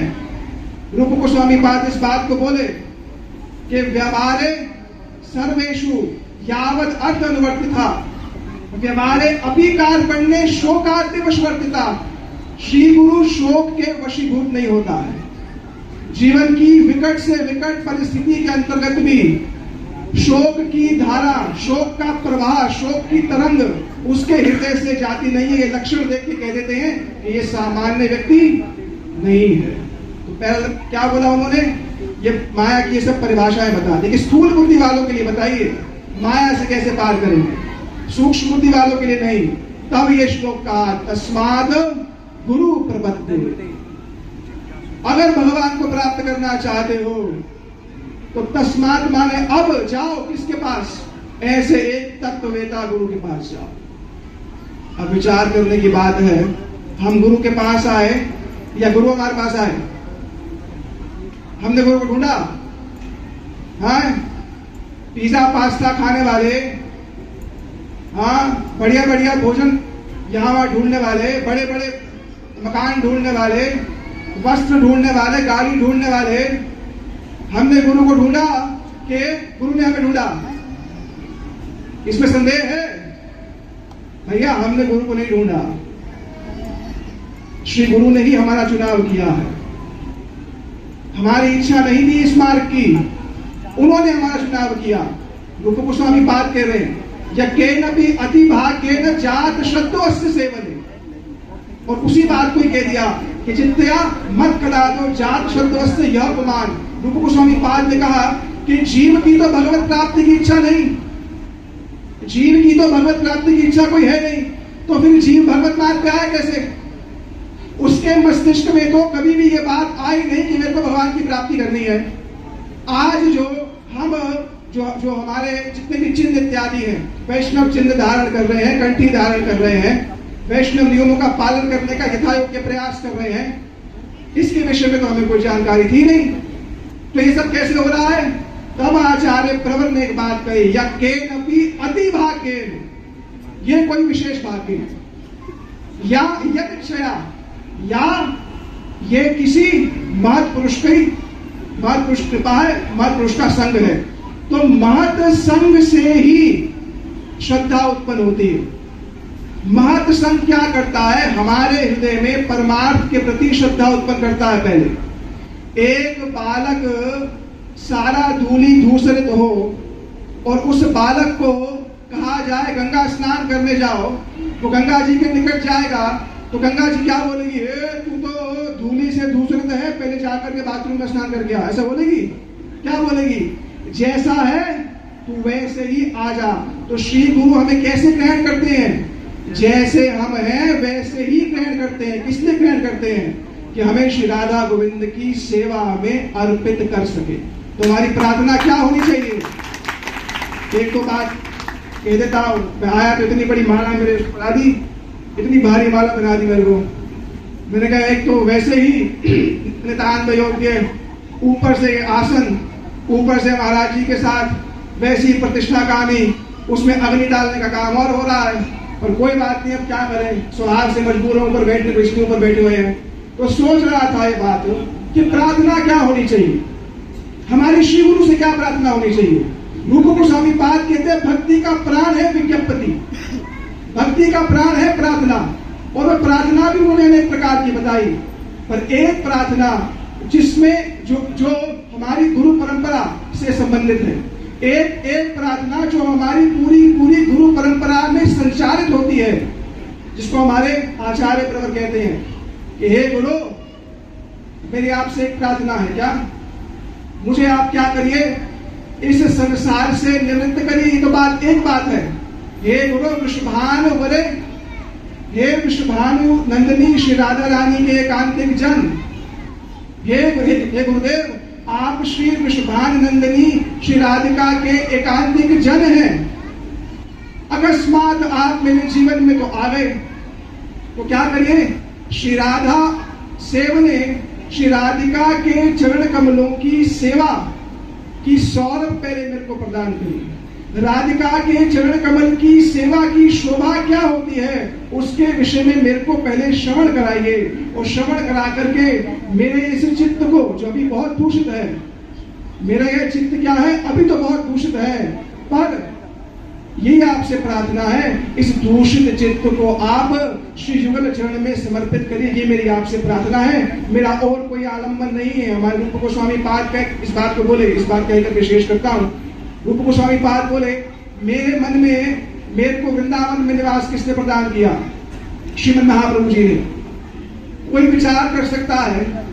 रूप गोस्वामी पाद इस बात को बोले कि व्यवहारे सर्वेषु यावत अर्थ अनुवर्तिता व्यवहारे अपि कार्पण्ये शोकार्ते वशवर्तिता। श्री गुरु शोक के वशीभूत नहीं होता है। जीवन की विकट से विकट परिस्थिति के अंतर्गत भी शोक की धारा, शोक का प्रवाह, शोक की तरंग उसके हृदय से जाती नहीं है। ये लक्षण देख के कह देते हैं कि ये सामान्य व्यक्ति नहीं है। तो पहले क्या बोला उन्होंने? ये माया की ये सब परिभाषाएं बता दी कि स्थूल बुद्धि वालों के लिए बताइए माया से कैसे पार करेंगे, सूक्ष्म बुद्धि वालों के लिए नहीं। तब ये श्लोक कहा, तस्माद गुरु प्रपत्ति। अगर भगवान को प्राप्त करना चाहते हो तो तस्मात माने अब जाओ किसके पास? ऐसे एक तत्ववेता गुरु के पास जाओ। अब विचार करने की बात है, हम गुरु के पास आए या गुरु हमारे पास आए? हमने गुरु को ढूंढा? हाँ, पिज्जा पास्ता खाने वाले, हाँ, बढ़िया बढ़िया भोजन यहाँ वहां ढूंढने वाले, बड़े बड़े मकान ढूंढने वाले, वस्त्र ढूंढने वाले, गाड़ी ढूंढने वाले, हमने गुरु को ढूंढा कि गुरु ने हमें ढूंढा? इसमें संदेह है? भैया, हमने गुरु को नहीं ढूंढा, श्री गुरु ने ही हमारा चुनाव किया है। हमारी इच्छा नहीं थी इस मार्ग की, उन्होंने हमारा चुनाव किया। रूप गोस्वामी बात कह रहे हैं, यज्ञेनपि अति भाग्येन जात श्रद्धोस्य सेवने। और उसी बात को ही कह दिया कि जित्या मत कदा दो जात श्रद्धोस्य यह अपमान। रूप गोस्वामी पाद ने कहा कि जीव की तो भगवत प्राप्ति की इच्छा नहीं, जीव की तो भगवत प्राप्ति की इच्छा कोई है नहीं, तो फिर जीव भगवत मार्ग पे आए कैसे? उसके मस्तिष्क में तो कभी भी ये बात आई नहीं कि मेरे को भगवान की प्राप्ति करनी है। आज जो हमारे जितने भी चिन्ह इत्यादि हैं, वैष्णव चिन्ह धारण कर रहे हैं, कंठी धारण कर रहे हैं, वैष्णव नियमों का पालन करने का यथायोग्य प्रयास कर रहे हैं, इसके विषय में तो हमें कोई जानकारी थी नहीं। तो ये सब कैसे हो रहा है? तब आचार्य प्रवर ने एक बात कही, यज्ञेनपि अति भाग्येन, ये कोई विशेष भाग्य है, या यज्ञया, या ये किसी महत्पुरुष की महापुरुष कृपा है, महापुरुष का संग है। तो महत संग से ही श्रद्धा उत्पन्न होती है। महत संग क्या करता है? हमारे हृदय में परमार्थ के प्रति श्रद्धा उत्पन्न करता है। पहले एक बालक सारा धूली धूसरित हो और उस बालक को कहा जाए गंगा स्नान करने जाओ, तो गंगा जी के निकट जाएगा तो गंगा जी क्या बोलेगी? तू तो धूली से धूसरित है, पहले जाकर के बाथरूम में स्नान करके आ। ऐसा बोलेगी? क्या बोलेगी? जैसा है तू वैसे ही आ जा। तो श्री गुरु हमें कैसे ग्रहण करते हैं? जैसे हम हैं वैसे ही ग्रहण करते हैं। किसलिए ग्रहण करते हैं? कि हमें श्री राधा गोविंद की सेवा में अर्पित कर सके। तो हमारी प्रार्थना क्या होनी चाहिए? एक तो बात कह देता हूं, मैं आया तो इतनी बड़ी माला मेरे बना दी, इतनी भारी माला बना दी मेरे को। मैंने कहा एक तो वैसे ही नितांत योग्य, ऊपर से आसन, ऊपर से महाराज जी के साथ वैसी प्रतिष्ठा कामी, उसमें अग्नि डालने का काम और हो रहा है। और कोई बात नहीं, अब क्या करें, सुहाग से मजबूर हों ऊपर बैठने, विष्णु ऊपर बैठे हुए हैं। तो सोच रहा था ये बात कि प्रार्थना क्या होनी चाहिए, हमारी श्री गुरु से क्या प्रार्थना होनी चाहिए। रूप गोस्वामी पाद कहते हैं भक्ति का प्राण है विज्ञप्ति, भक्ति का प्राण है प्रार्थना। और वह प्रार्थना भी उन्होंने एक प्रकार की बताई, पर एक प्रार्थना जिसमें जो हमारी गुरु परंपरा से संबंधित है, एक प्रार्थना जो हमारी पूरी गुरु परंपरा में संचालित होती है, जिसको हमारे आचार्य प्रवर कहते हैं कि हे गुरु, मेरी आपसे एक प्रार्थना है, क्या मुझे आप क्या करिए, इस संसार से निवृत्त करिए। ये तो बात एक बात है। हे गुरु वृषभानु बोले, हे वृषभानु नंदिनी श्री राधा रानी के एकांतिक जन, हे गुरुदेव, आप श्री वृषभानु नंदिनी श्री राधिका के एकांतिक जन हैं। अकस्मात आप मेरे जीवन में तो आ गए, तो क्या करिए, श्री राधा सेवने श्री राधिका के चरण कमलों की सेवा की सौरभ पहले मेरे को प्रदान करिए। राधिका के चरण कमल की सेवा की शोभा क्या होती है, उसके विषय में मेरे को पहले श्रवण कराइए। और श्रवण करा करके मेरे इस चित्त को, जो अभी बहुत दूषित है, मेरा यह चित्त क्या है, अभी तो बहुत दूषित है, पर यही आपसे प्रार्थना है, इस दूषित चित्त को आप श्री युगल चरण में समर्पित करिए। ये मेरी आपसे प्रार्थना है, मेरा और कोई आलम्बन नहीं है। हमारे रूप गोस्वामी पाद का इस बात को बोले, इस बात कहकर विशेष करता हूँ। रूप गोस्वामी पाद बोले, मेरे मन में, मेरे को वृंदावन में निवास किसने प्रदान किया? श्रीमद महाप्रभु जी ने। कोई विचार कर सकता है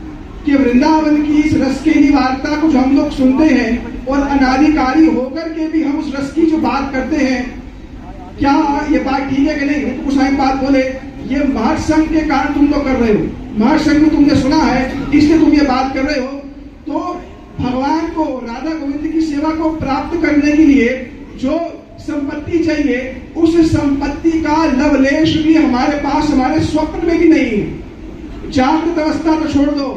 कि वृंदावन की इस रस के वार्ता को जो हम लोग सुनते हैं और अनादिकाली होकर के भी हम उस रस की जो बात करते हैं, क्या ये बात ठीक है कि नहीं? रूप गोस्वामी पाद बोले, ये महासंघ के कारण तुम लोग कर रहे हो, महासंघ में तुमने सुना है इसलिए तुम ये बात कर रहे हो। तो भगवान को, राधा गोविंद की सेवा को प्राप्त करने के लिए जो संपत्ति चाहिए, उस संपत्ति का लवलेश भी हमारे पास, हमारे स्वप्न में भी नहीं है। जागृत अवस्था तो छोड़ दो,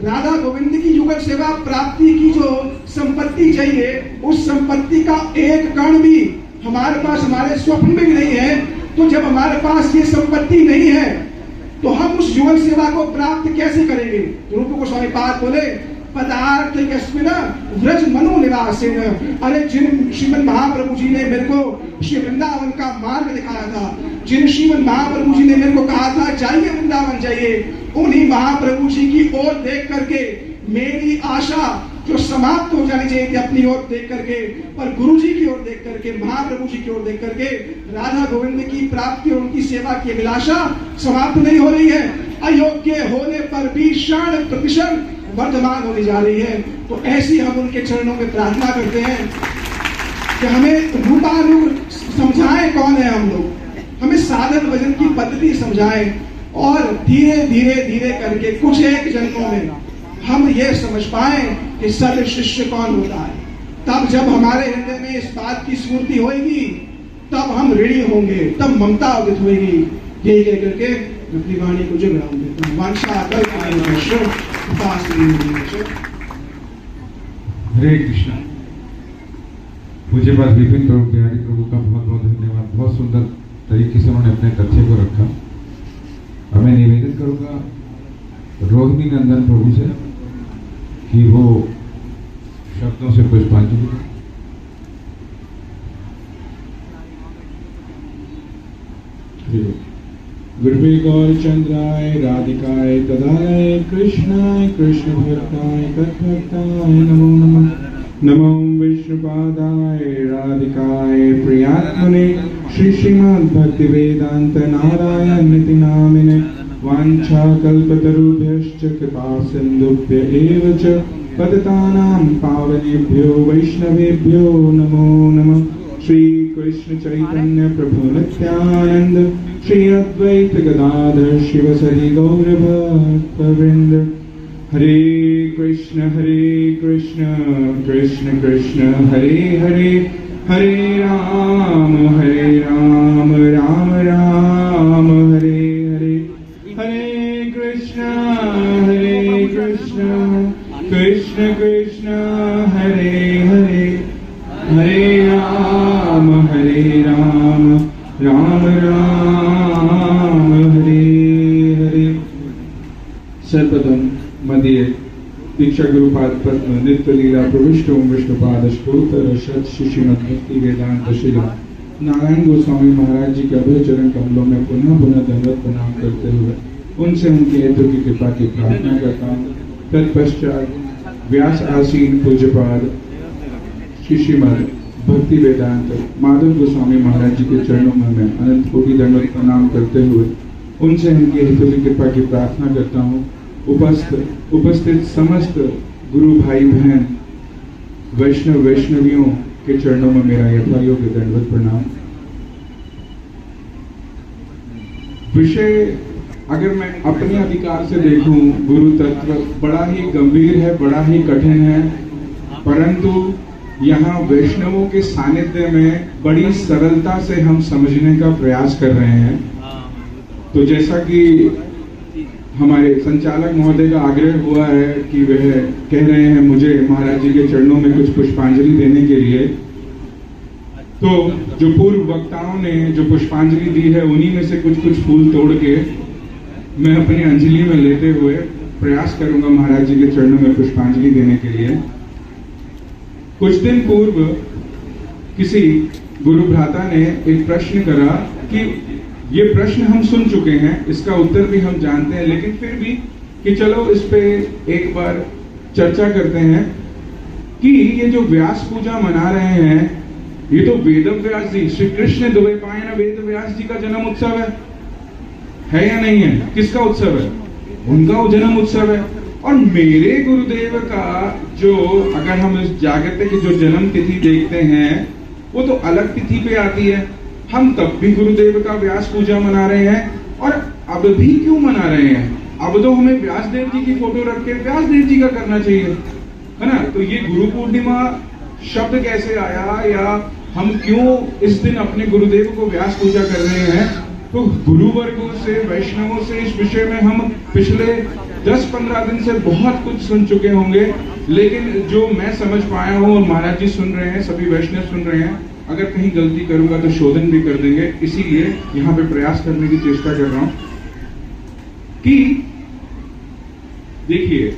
राधा गोविंद की युगल सेवा प्राप्ति की जो संपत्ति चाहिए, उस संपत्ति का एक कण भी हमारे पास, हमारे स्वप्न में भी नहीं है। तो जब हमारे पास ये संपत्ति नहीं है, तो हम उस युगल सेवा को प्राप्त कैसे करेंगे? रूप गोस्वामी पाद बोले, पदार्थ यस्मिन् व्रज मनो निवासेन। अरे जिन श्रीमद महाप्रभु जी ने मेरे को श्री वृंदावन का मार्ग दिखाया था, जिन श्रीमद महाप्रभु जी ने मेरे को कहा था जाइए वृंदावन जाइए, उन्हीं महाप्रभु जी की ओर देख करके मेरी आशा जो समाप्त हो जानी चाहिए थी अपनी ओर देख करके, पर गुरु जी की ओर देख करके, महाप्रभु जी की ओर देख करके राधा गोविंद की प्राप्ति और उनकी सेवा की अभिलाषा समाप्त नहीं हो रही है। अयोग्य होने पर भी क्षण प्रतिक्षण वर्तमान होने जा रही है। तो ऐसी हम उनके चरणों में प्रार्थना करते हैं कि हमें रूपानुरूप समझाएं कौन है हम लोग, हमें साधन भजन की पद्धति समझाएं, और धीरे धीरे धीरे करके कुछ एक जन्मों में हम ये समझ पाए कि सद शिष्य कौन होता है। तब जब हमारे हृदय में इस बात की स्फूर्ति होगी, तब हम ऋणी होंगे, तब ममता उदित होगी। यही कह करके अपनी वाणी को जो विराम देता हूं। हरे कृष्णा। पूज्य पास विपिन प्रभु बिहारी प्रभु का बहुत बहुत धन्यवाद। बहुत सुंदर तरीके से उन्होंने अपने तथ्य को रखा। अब मैं निवेदन करूंगा रोहिणी नंदन प्रभु से कि वो शब्दों से पुष्पांजलि दें। गुरुवे गौरचंद्राय राधिकाय तदालय कृष्णाय कृष्ण भक्ताय तद्भक्ताय नमो नमः। नमो विष्णुपादाय राधिकाय प्रियात्मने श्री श्रीमद् भक्ति वेदांत नारायण निति नामिने वाञ्छा कल्पतरुभ्यश्च कृपा सिन्धुभ्य एव च पतितानां पावनेभ्यो वैष्णवेभ्यो नमो नमः। श्री कृष्ण चैतन्य प्रभु नित्यानंद श्री अद्वैत गदाधर शिवसरि गौर भक्तवृंद। हरे कृष्ण कृष्ण कृष्ण हरे हरे, हरे राम राम राम हरे हरे। हरे कृष्ण कृष्ण कृष्ण हरे हरे, हरे राम राम राम हरे हरे। सर्वप्रथम मध्य दीक्षा गुरुपाद पद्म नित्य लीला प्रविष्ट ओम विष्णुपाद स्तोत्र शत श्रीमद् भक्ति वेदांत शिला नारायण गोस्वामी महाराज जी के अभय चरण कमलों में पुनः पुनः दंडवत प्रणाम करते हुए उनसे उनके हेतु की कृपा की प्रार्थना करता हूँ। तत्पश्चात व्यास आसीन पूज्यपाद श्रीमद् भक्ति वेदांत माधव गोस्वामी महाराज जी के चरणों में मैं अनंत कोटि दंडवत प्रणाम करते हुए उनसे उनके हेतु की कृपा की प्रार्थना करता हूँ। उपस्थित समस्त गुरु भाई बहन वैष्णवियों के चरणों में मेरा यथायोग्य दंडवत प्रणाम। विषय अगर मैं अपने अधिकार से देखूं, गुरु तत्व बड़ा ही गंभीर है, बड़ा ही कठिन है, परंतु यहाँ वैष्णवों के सानिध्य में बड़ी सरलता से हम समझने का प्रयास कर रहे हैं। तो जैसा कि हमारे संचालक महोदय का आग्रह हुआ है कि वह कह रहे हैं मुझे महाराज जी के चरणों में कुछ पुष्पांजलि देने के लिए, तो जो पूर्व वक्ताओं ने जो पुष्पांजलि दी है उन्हीं में से कुछ कुछ फूल तोड़ के मैं अपनी अंजलि में लेते हुए प्रयास करूंगा महाराज जी के चरणों में पुष्पांजलि देने के लिए। कुछ दिन पूर्व किसी गुरु भ्राता ने एक प्रश्न करा कि ये प्रश्न हम सुन चुके हैं, इसका उत्तर भी हम जानते हैं, लेकिन फिर भी कि चलो इस पे एक बार चर्चा करते हैं कि ये जो व्यास पूजा मना रहे हैं, ये तो वेद व्यास जी श्री कृष्ण द्वैपायन वेद व्यास जी का जन्म उत्सव है या नहीं है? किसका उत्सव है? उनका जन्म उत्सव है। और मेरे गुरुदेव का जो अगर हम इस जागृत की जो जन्म तिथि देखते हैं वो तो अलग तिथि पे आती है, हम तब भी गुरुदेव का व्यास पूजा मना रहे हैं। और अब भी क्यों मना रहे हैं? अब तो हमें व्यास देव जी की फोटो रख के व्यास देव जी का करना चाहिए, है ना? तो ये गुरु पूर्णिमा शब्द कैसे आया, या हम क्यों इस दिन अपने गुरुदेव को व्यास पूजा कर रहे हैं? तो गुरुवर्गों से, वैष्णवों से इस विषय में हम पिछले 10-15 दिन से बहुत कुछ सुन चुके होंगे, लेकिन जो मैं समझ पाया हूँ और महाराज जी सुन रहे हैं, सभी वैष्णव सुन रहे हैं, अगर कहीं गलती करूंगा तो शोधन भी कर देंगे, इसीलिए यहाँ पे प्रयास करने की चेष्टा कर रहा हूं कि देखिए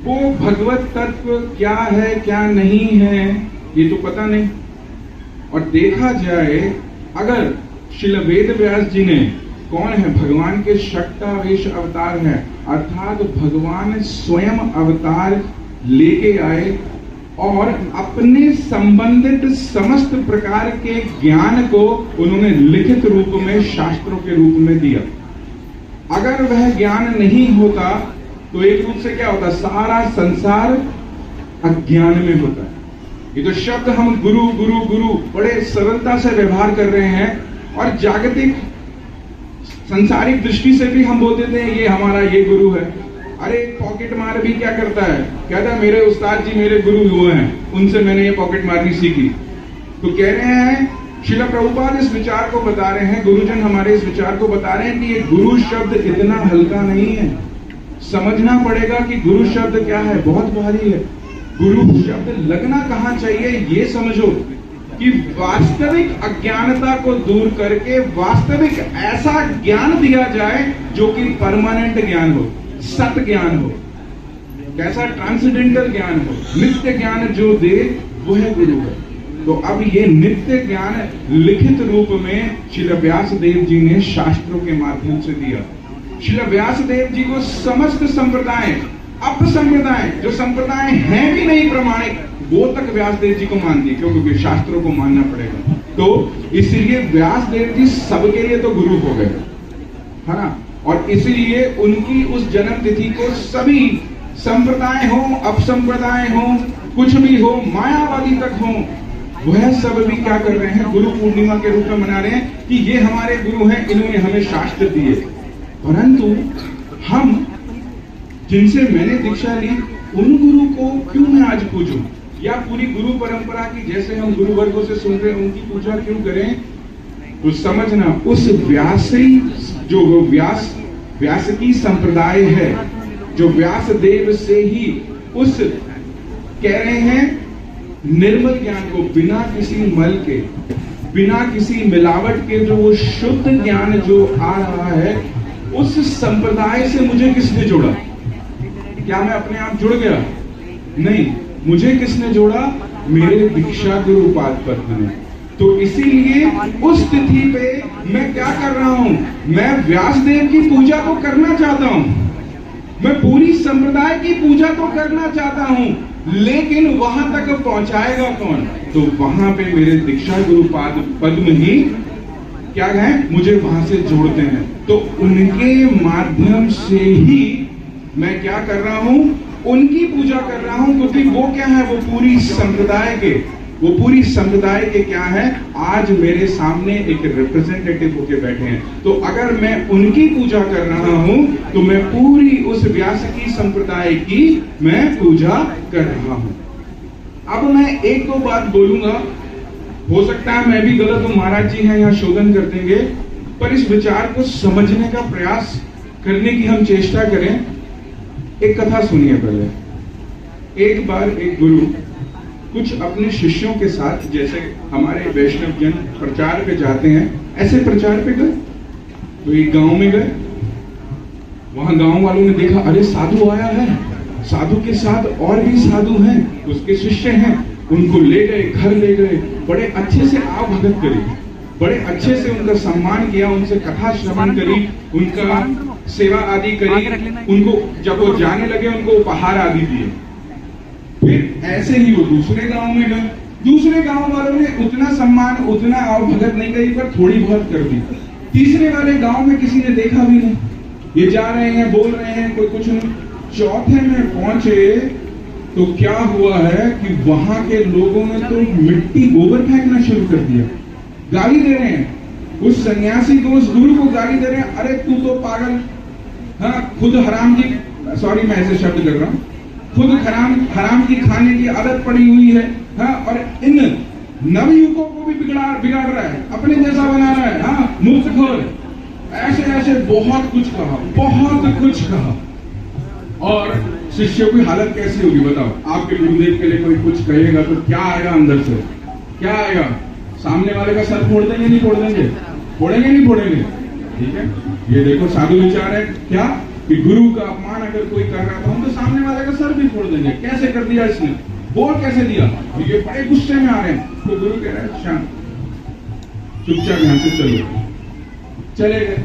वो भगवत तत्व क्या है क्या नहीं है ये तो पता नहीं। और देखा जाए अगर श्रील वेद व्यास जी ने, कौन है? भगवान के शक्तावेश अवतार है, अर्थात भगवान स्वयं अवतार लेके आए और अपने संबंधित समस्त प्रकार के ज्ञान को उन्होंने लिखित रूप में, शास्त्रों के रूप में दिया। अगर वह ज्ञान नहीं होता तो एक रूप से क्या होता? सारा संसार अज्ञान में होता है। ये तो शब्द हम गुरु गुरु गुरु बड़े सरलता से व्यवहार कर रहे हैं, और जागतिक संसारिक दृष्टि से भी हम बोल देते हैं ये हमारा ये गुरु है। अरे पॉकेट मार भी क्या करता है? कहता है मेरे उस्ताद जी मेरे गुरु हुए हैं, उनसे मैंने ये पॉकेट मारनी सीखी। तो कह रहे हैं श्रील प्रभुपाद इस विचार को बता रहे हैं, गुरुजन हमारे इस विचार को बता रहे हैं कि ये गुरु शब्द इतना हल्का नहीं है। समझना पड़ेगा कि गुरु शब्द क्या है, बहुत भारी है। गुरु शब्द लगना कहाँ चाहिए ये समझो कि वास्तविक अज्ञानता को दूर करके वास्तविक ऐसा ज्ञान दिया जाए जो कि परमानेंट ज्ञान हो, सत ज्ञान हो। कैसा ट्रांसेंडेंटल ज्ञान हो, नित्य ज्ञान जो दे वो है गुरु है। तो अब ये नित्य ज्ञान लिखित रूप में श्रील व्यास देव जी ने शास्त्रों के माध्यम से दिया। श्रील व्यास देव जी को समस्त संप्रदाय, अपसंप्रदाय जो संप्रदाय हैं भी नहीं प्रमाणिक, वो तक व्यास देव जी को मान दिए, क्योंकि शास्त्रों को मानना पड़ेगा। तो इसलिए व्यास देव जी सबके लिए तो गुरु हो गए, है ना। और इसलिए उनकी उस जन्म तिथि को सभी संप्रदाय हो, अपसंप्रदाय हो, कुछ भी हो, मायावादी तक हो, वह सब भी क्या कर रहे हैं, गुरु पूर्णिमा के रूप में मना रहे हैं कि ये हमारे गुरु हैं, इन्होंने हमें शास्त्र दिए। परंतु हम जिनसे मैंने दीक्षा ली उन गुरु को क्यों मैं आज पूजूं, या पूरी गुरु परंपरा की जैसे हम गुरु वर्गों से सुन रहे हैं उनकी पूजा क्यों करें। तो समझना, उस व्यासी जो व्यासकी संप्रदाय है, जो व्यास देव से ही उस कह रहे हैं निर्मल ज्ञान को, बिना किसी मल के, बिना किसी मिलावट के जो वो शुद्ध ज्ञान जो आ रहा है, उस संप्रदाय से मुझे किसने जोड़ा? क्या मैं अपने आप जुड़ गया? नहीं, मुझे किसने जोड़ा? मेरे दीक्षा गुरु पाद पद्म ने। तो इसीलिए उस तिथि पे मैं क्या कर रहा हूं, मैं व्यास देव की पूजा तो करना चाहता हूं, मैं पूरी संप्रदाय की पूजा तो करना चाहता हूं, लेकिन वहां तक पहुंचाएगा कौन? तो वहां पे मेरे दीक्षा गुरु पाद पद्म ही क्या है, मुझे वहां से जोड़ते हैं। तो उनके माध्यम से ही मैं क्या कर रहा हूं, उनकी पूजा कर रहा हूं, क्योंकि वो क्या है, वो पूरी संप्रदाय के क्या है, आज मेरे सामने एक रिप्रेजेंटेटिव होके बैठे हैं। तो अगर मैं उनकी पूजा कर रहा हूं तो मैं पूरी उस व्यासकी संप्रदाय की मैं पूजा कर रहा हूं। अब मैं एक दो बात बोलूंगा, हो सकता है मैं भी गलत हूं, महाराज जी हैं यहाँ शोधन कर देंगे, पर इस विचार को समझने का प्रयास करने की हम चेष्टा करें। एक कथा सुनिए पहले। एक बार एक गुरु कुछ अपने शिष्यों के साथ, जैसे हमारे वैष्णव जन प्रचार पे जाते हैं, ऐसे प्रचार पे गए। तो एक गांव में गए, वहां गांव वालों ने देखा, अरे साधु आया है, साधु के साथ और भी साधु हैं, उसके शिष्य हैं, उनको ले गए, घर ले गए, बड़े अच्छे से आव भगत करी, बड़े अच्छे से उनका सम्मान किया, उनसे कथा श्रवण करी, उनका सेवा आदि करी, उनको जब वो जाने लगे उनको उपहार आदि दिए। फिर ऐसे ही वो दूसरे गांव में गए, दूसरे गांव वालों ने उतना सम्मान, उतना आव भगत नहीं करी, पर थोड़ी बहुत कर दी। तीसरे वाले गांव में किसी ने देखा भी नहीं, ये जा रहे हैं, बोल रहे हैं, कोई कुछ नहीं। चौथे में पहुंचे तो क्या हुआ है कि वहां के लोगों ने तो मिट्टी गोबर फेंकना शुरू कर दिया, गाली दे रहे हैं उस सन्यासी को, उस गुरु को गाली दे रहे हैं, अरे तू तो पागल, हाँ खुद हराम की, सॉरी मैं ऐसे शब्द कर रहा हूं, खुद हराम की खाने की आदत पड़ी हुई है, हाँ, और इन नवयुवकों को भी बिगाड़ रहा है, अपने जैसा बना रहा है, हाँ मुफ्तखोर, ऐसे ऐसे बहुत कुछ कहा। और शिष्यों की हालत कैसी होगी बताओ? आपके गुरुदेव के लिए कोई कुछ कहेगा तो क्या आएगा अंदर से, क्या आएगा? सामने वाले का सर फोड़ देंगे, नहीं फोड़ देंगे? फोड़ेंगे नहीं फोड़ेंगे? ठीक है, ये देखो साधु विचार है क्या कि गुरु का अपमान अगर कोई कर रहा था तो सामने वाले का सर भी फोड़ देंगे। कैसे कर दिया इसने, बोल कैसे दिया? तो ये बड़े गुस्से में आ रहे हैं। तो गुरु कह रहा है शांत, चुपचाप यहां से चले गए,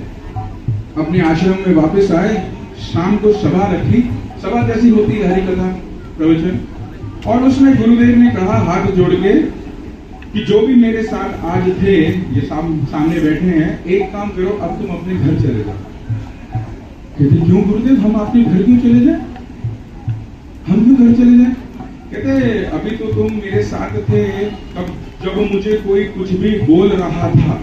अपने आश्रम में वापस आए। शाम को सभा रखी, सभा जैसी होती है हरि कथा प्रवचन, और उसमें गुरुदेव ने कहा हाथ जोड़ के कि जो भी मेरे साथ आज थे, ये सामने बैठे हैं, एक काम करो, अब तुम अपने घर चले जाओ। कहते क्यों गुरुदेव, हम अपने घर क्यों चले जाए? हम क्यों घर चले जाए? कहते अभी तो तुम मेरे साथ थे, तब जब मुझे कोई कुछ भी बोल रहा था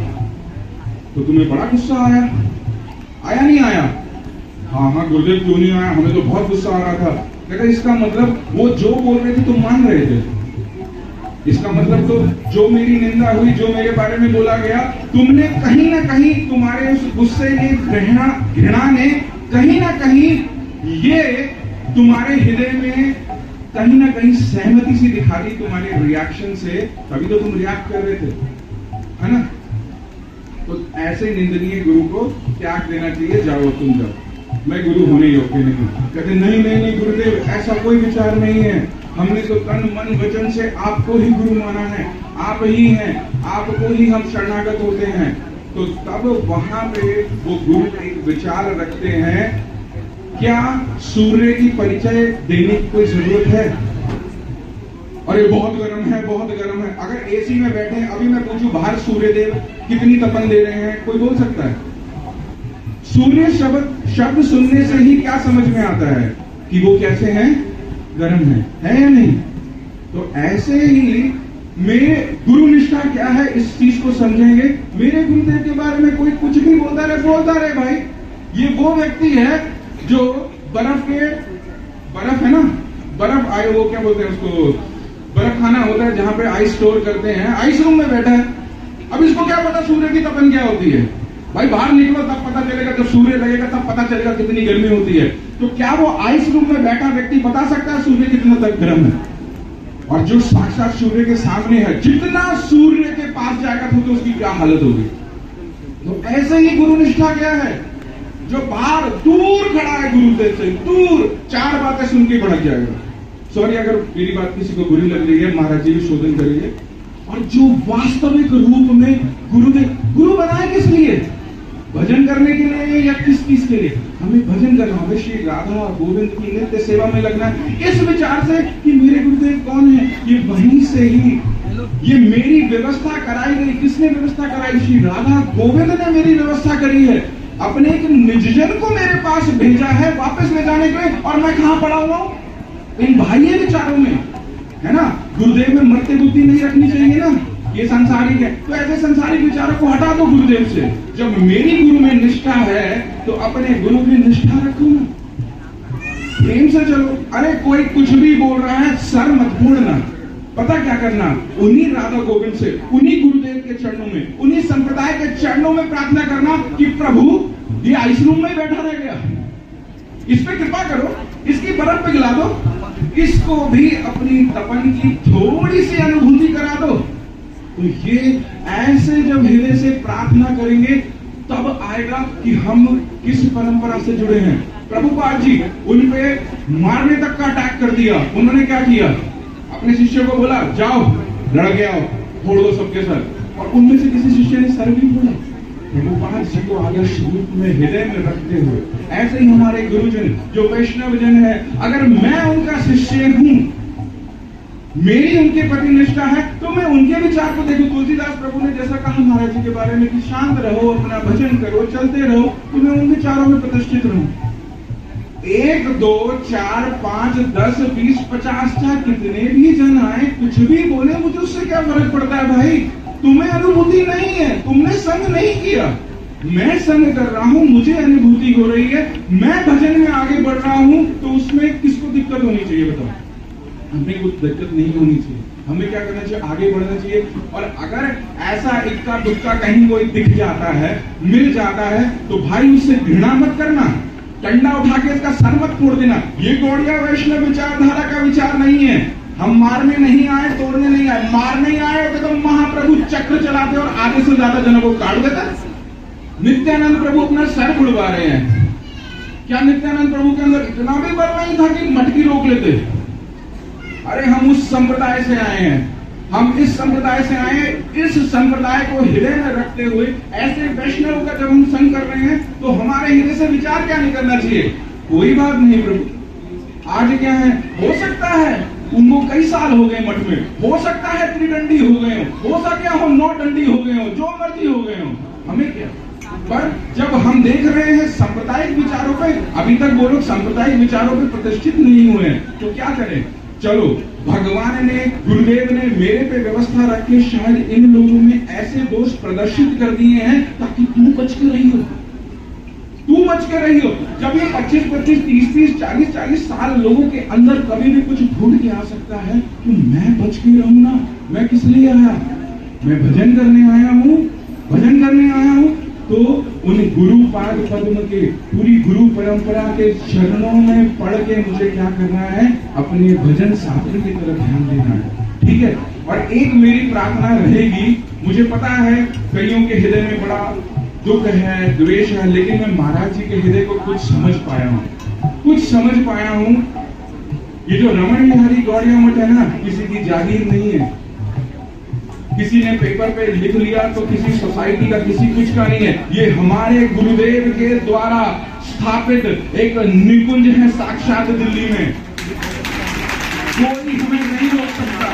तो तुम्हें बड़ा गुस्सा आया नहीं आया? हाँ गुरुदेव क्यों नहीं आया, हमें तो बहुत गुस्सा आ रहा था। कहते इसका मतलब वो जो बोल रहे थे तुम मान रहे थे, इसका मतलब तो जो मेरी निंदा हुई, जो मेरे बारे में बोला गया, तुमने कहीं ना कहीं, तुम्हारे उस गुस्से ने, घृणा ने कहीं ना कहीं ये तुम्हारे हृदय में कहीं ना कहीं सहमति सी दिखा दी तुम्हारे रिएक्शन से, तभी तो तुम रिएक्ट कर रहे थे, है ना? तो ऐसे निंदनीय गुरु को त्याग देना चाहिए, जाओ तुम जाओ। मैं गुरु होने योग्य नहीं हूँ। कहते नहीं नहीं नहीं गुरुदेव, ऐसा कोई विचार नहीं है, हमने तो तन मन वचन से आपको ही गुरु माना है, आप ही हैं, आपको ही हम शरणागत होते हैं। तो तब वहां पे वो गुरु एक विचार रखते हैं, क्या सूर्य की परिचय देने की कोई जरूरत है? अरे बहुत गर्म है, बहुत गर्म है। अगर एसी में बैठे हैं, अभी मैं पूछूं बाहर सूर्य देव कितनी तपन दे रहे हैं, कोई बोल सकता है? सूर्य शब्द सुनने से ही क्या समझ में आता है कि वो कैसे हैं? गर्म है या नहीं? तो ऐसे ही मेरे गुरु निष्ठा क्या है, इस चीज को समझेंगे। मेरे गुरुदेव के बारे में कोई कुछ भी बोलता रहे भाई, ये वो व्यक्ति है जो बर्फ है ना, बर्फ आए, वो क्या बोलते हैं उसको, बर्फ खाना होता है जहां पे आइस स्टोर करते हैं, आइस रूम में बैठा है। अब इसको क्या पता सूर्य की तपन क्या होती है? भाई बाहर निकलो तब पता चलेगा, जब सूर्य लगेगा तब पता चलेगा कितनी गर्मी होती है। तो क्या वो आइस रूम में बैठा व्यक्ति बता सकता है सूर्य कितना तक गर्म है? और जो साक्षात सूर्य के सामने है, जितना सूर्य के पास जाएगा तो उसकी क्या हालत होगी। तो ऐसे ही गुरु निष्ठा क्या है, जो बाहर दूर खड़ा है गुरुदेव से, दूर 4 बातें सुन के भड़क जाएगा। सॉरी अगर मेरी बात किसी को बुरी लग रही है, महाराज जी भी शोधन करिए। और जो वास्तविक रूप में गुरु बनाए किस लिए? भजन करने के लिए या किस चीज के लिए? हमें भजन करना, हमें श्री राधा गोविंद की नित्य सेवा में लगना है, इस विचार से कि मेरे गुरुदेव कौन है, ये वहीं से ही ये मेरी व्यवस्था कराई गई। किसने व्यवस्था कराई? श्री राधा गोविंद ने मेरी व्यवस्था करी है। अपने एक निजजन को मेरे पास भेजा है वापस ले जाने के लिए, और मैं कहां पड़ा हुआ हूं? इन बाह्य विचारों में, है ना। गुरुदेव में मर्त्य बुद्धि नहीं रखनी चाहिए ना, ये संसारिक है। तो ऐसे संसारिक विचारों को हटा दो गुरुदेव से। जब मेरी गुरु में निष्ठा है तो अपने गुरु में निष्ठा रखो ना, प्रेम से चलो। अरे कोई कुछ भी बोल रहा है, सर मत फोड़ना। पता क्या करना, उन्हीं राधा गोविंद से, उन्हीं गुरुदेव के चरणों में, उन्हीं संप्रदाय के चरणों में प्रार्थना करना कि प्रभु ये आइस रूम में बैठा रह गया, इस पे कृपा करो, इसकी बर्फ पिघला दो, इसको भी अपनी तपन की थोड़ी सी अनुभूति करा दो। तो ये ऐसे जब हृदय से प्रार्थना करेंगे तब आएगा कि हम किस परंपरा से जुड़े हैं। प्रभुपाद जी उन पे मारने तक का अटैक कर दिया। उन्होंने क्या किया, अपने शिष्यों को बोला जाओ लड़ के आओ, फोड़ दो सबके सर, और उनमें से किसी शिष्य ने सर भी फोड़ा। प्रभुपाद जी को आदर्श रूप में हृदय में रखते हुए, ऐसे ही हमारे गुरुजन जो वैष्णव जन है, अगर मैं उनका शिष्य हूं, मेरी उनके प्रति निष्ठा है, तो मैं उनके विचार को देखूं। तुलसीदास प्रभु ने जैसा कहा महाराज जी के बारे में कि शांत रहो, अपना भजन करो, चलते रहो, तो मैं उन विचारों में प्रतिष्ठित रहूं। 1 2 4 5 10 20 50 चाहे कितने भी जन आए, कुछ भी बोले, मुझे उससे क्या फर्क पड़ता है भाई। तुम्हें अनुभूति नहीं है, तुमने संग नहीं किया, मैं संग कर रहा हूं, मुझे अनुभूति हो रही है, मैं भजन में आगे बढ़ रहा हूं, तो उसमें किसको दिक्कत होनी चाहिए बताओ? हमें कुछ दिक्कत नहीं होनी चाहिए। हमें क्या करना चाहिए, आगे बढ़ना चाहिए। और अगर ऐसा इक्का दुक्का कहीं कोई दिख जाता है, मिल जाता है, तो भाई उससे घृणा मत करना, डंडा उठा के इसका सर मत फोड़ देना। ये गौड़िया वैष्णव विचारधारा का विचार नहीं है। हम मारने नहीं आए, तोड़ने नहीं आए। मारने आए होते तो महाप्रभु चक्र चलाते और आधे से ज्यादा जनों को काट देते। नित्यानंद प्रभु अपना सर उड़वा रहे हैं, क्या नित्यानंद प्रभु के अंदर इतना भी बल नहीं था कि मटकी रोक लेते? अरे हम उस संप्रदाय से आए हैं, हम इस संप्रदाय से आए, इस संप्रदाय को हृदय में रखते हुए ऐसे वैष्णव का जब हम संग कर रहे हैं, तो हमारे हृदय से विचार क्या नहीं करना चाहिए, कोई बात नहीं प्रभु। आज क्या है, हो सकता है उनको कई साल हो गए मठ में, हो सकता है त्रिदंडी हो गए हो सकता हो 9 डंडी हो गए हो, जो मर्जी हो गए हो, हमें क्या। पर जब हम देख रहे हैं सांप्रदायिक विचारों पे, अभी तक वो लोग सांप्रदायिक विचारों पे प्रतिष्ठित नहीं हुए हैं, तो क्या करें। चलो भगवान ने, गुरुदेव ने मेरे पे व्यवस्था रख के शायद इन लोगों में ऐसे दोष प्रदर्शित कर दिए हैं ताकि तू बच के रही हो, तू बच के रही हो। जब ये 25 25 30 30 40 40 साल लोगों के अंदर कभी भी कुछ फूट के आ सकता है, तो मैं बच के रहूं ना। मैं किस लिए आया, मैं भजन करने आया हूं, भजन करने आया हूं। तो उन गुरु पाद पद्म के, पूरी गुरु परंपरा के चरणों में पढ़ के मुझे क्या करना है, अपने भजन शास्त्र की तरफ ध्यान देना है, ठीक है। और एक मेरी प्रार्थना रहेगी, मुझे पता है कईयों के हृदय में बड़ा दुख है, द्वेष है, लेकिन मैं महाराज जी के हृदय को कुछ समझ पाया हूँ। ये जो रमण बिहारी गौड़िया मठ है ना, किसी की जागीर नहीं है। किसी ने पेपर पे लिख लिया तो किसी सोसाइटी का, किसी कुछ का नहीं है। ये हमारे गुरुदेव के द्वारा स्थापित एक निकुंज है साक्षात दिल्ली में। कोई हमें नहीं रोक सकता।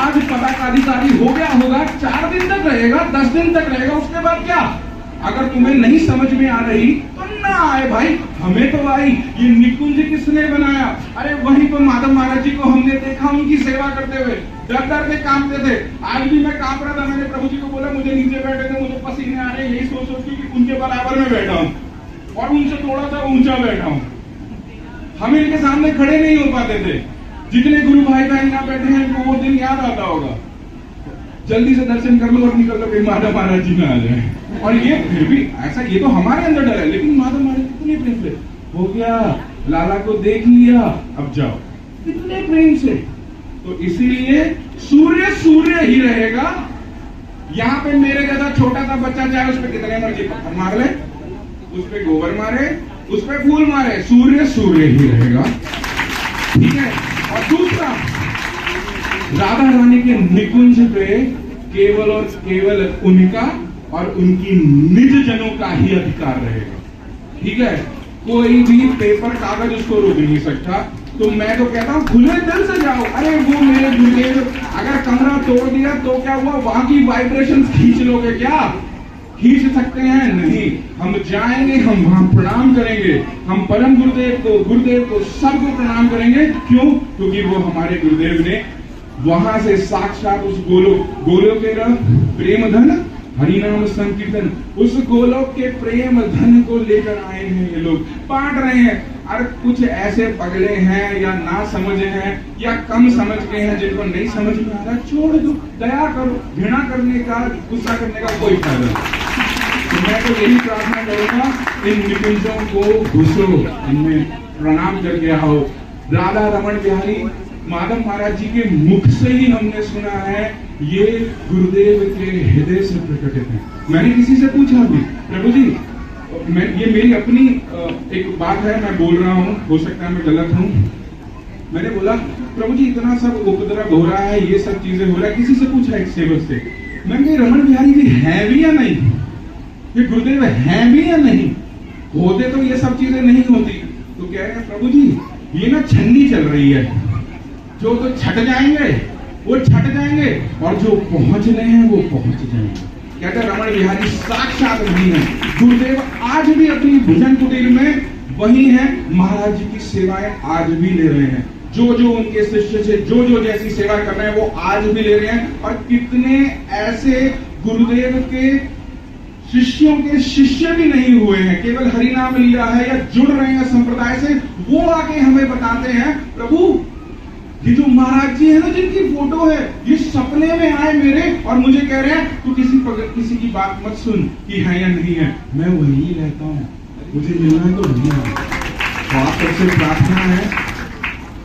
आज पता का अधिकारी हो गया होगा, 4 दिन तक रहेगा, 10 दिन तक रहेगा, उसके बाद क्या? अगर तुम्हें नहीं समझ में आ रही तो ना आए भाई, हमें तो आई। ये निकुंज किसने बनाया? अरे वहीं पर माधव महाराज जी को हमने देखा उनकी सेवा करते हुए, डर डर के कांपते थे। आज भी मैं कांप रहा था। मैंने प्रभु जी को बोला मुझे नीचे बैठे थे, मुझे पसीने आ रहे, यही सोच सोच कि उनके बराबर में बैठा हूँ और उनसे थोड़ा सा ऊंचा बैठा हूँ। हम इनके सामने खड़े नहीं हो पाते थे। जितने गुरु भाई बहन यहाँ बैठे हैं इनको वो दिन याद आता होगा। जल्दी से दर्शन कर लो और निकल लो, कहीं माधव महाराज जी में आ जाए। और ये फिर भी ऐसा, ये तो हमारे अंदर डर है, लेकिन माधव महाराज कितने प्रेम से हो गया, लाला को देख लिया, अब जाओ, कितने प्रेम से। तो इसीलिए सूर्य ही रहेगा। यहाँ पे मेरे जैसा छोटा सा बच्चा चाहे उस पर कितने मर्जी पत्थर मार ले, उस पे गोबर मारे, उस पे फूल मारे, सूर्य ही रहेगा। ठीक है। और दूसरा, राधा रानी के निकुंज पे केवल और केवल उनका और उनकी निज जनों का ही अधिकार रहेगा। ठीक है। कोई भी पेपर कागज उसको रोक नहीं सकता। तो मैं तो कहता हूँ खुले दिल से जाओ। अरे वो मेरे गुरुदेव अगर कमरा तोड़ दिया तो क्या हुआ? वहां की वाइब्रेशन खींच लोगे क्या? खींच सकते हैं? नहीं। हम जाएंगे, हम वहां प्रणाम करेंगे, हम परम गुरुदेव को सबको प्रणाम करेंगे। क्यों? क्योंकि वो हमारे गुरुदेव ने वहां से साक्षात उस गोलोक के प्रेम धन हरिनाम संकीर्तन, उस गोलोक के प्रेम धन को लेकर आए हैं। ये लोग बांट रहे हैं। अरे कुछ ऐसे पगले हैं या ना समझ हैं या कम समझ गए हैं जिनको नहीं समझ में आ रहा, छोड़ दो, दया करो। घृणा करने का, गुस्सा करने का कोई फायदा नहीं। तो मैं तो यही प्रार्थना करूंगा, इन निकुंजों को घुसो, इनमें प्रणाम करके आओ। राधा रमण बिहारी माधव महाराज जी के मुख से ही हमने सुना है, ये गुरुदेव के हृदय से प्रकटित है। मैंने किसी से पूछा भी, प्रभु जी ये मेरी अपनी एक बात है, मैं बोल रहा हूँ, हो सकता है मैं गलत हूँ। मैंने बोला प्रभु जी इतना सब उपद्रव हो रहा है, ये सब चीजें हो रहा है, किसी से पूछा एक सेवक से, मैंने रमण बिहारी जी हैं भी या नहीं, ये गुरुदेव हैं भी या नहीं, होते तो ये सब चीजें नहीं होती। तो कह रहे हैं प्रभु जी ये ना छन्नी चल रही है, जो तो छट जाएंगे वो छट जाएंगे और जो पहुंचने हैं वो पहुंच जाएंगे। कहते हैं रमण बिहारी साक्षात वही है। गुरुदेव आज भी अपनी भजन कुटीर में वही है, महाराज जी की सेवाएं आज भी ले रहे हैं। जो उनके शिष्य से जो जैसी सेवा कर रहे हैं वो आज भी ले रहे हैं। और कितने ऐसे गुरुदेव के शिष्यों के शिष्य भी नहीं हुए हैं, केवल हरिनाम लिया है या जुड़ रहे हैं संप्रदाय से, वो आके हमें बताते हैं प्रभु ये जो महाराज जी है ना जिनकी फोटो है, ये सपने में आए मेरे और मुझे कह रहे हैं तू किसी की बात मत सुन कि है या नहीं है, मैं वही रहता हूँ, मुझे मिलना है तो वही है। तो आप सबसे प्रार्थना है,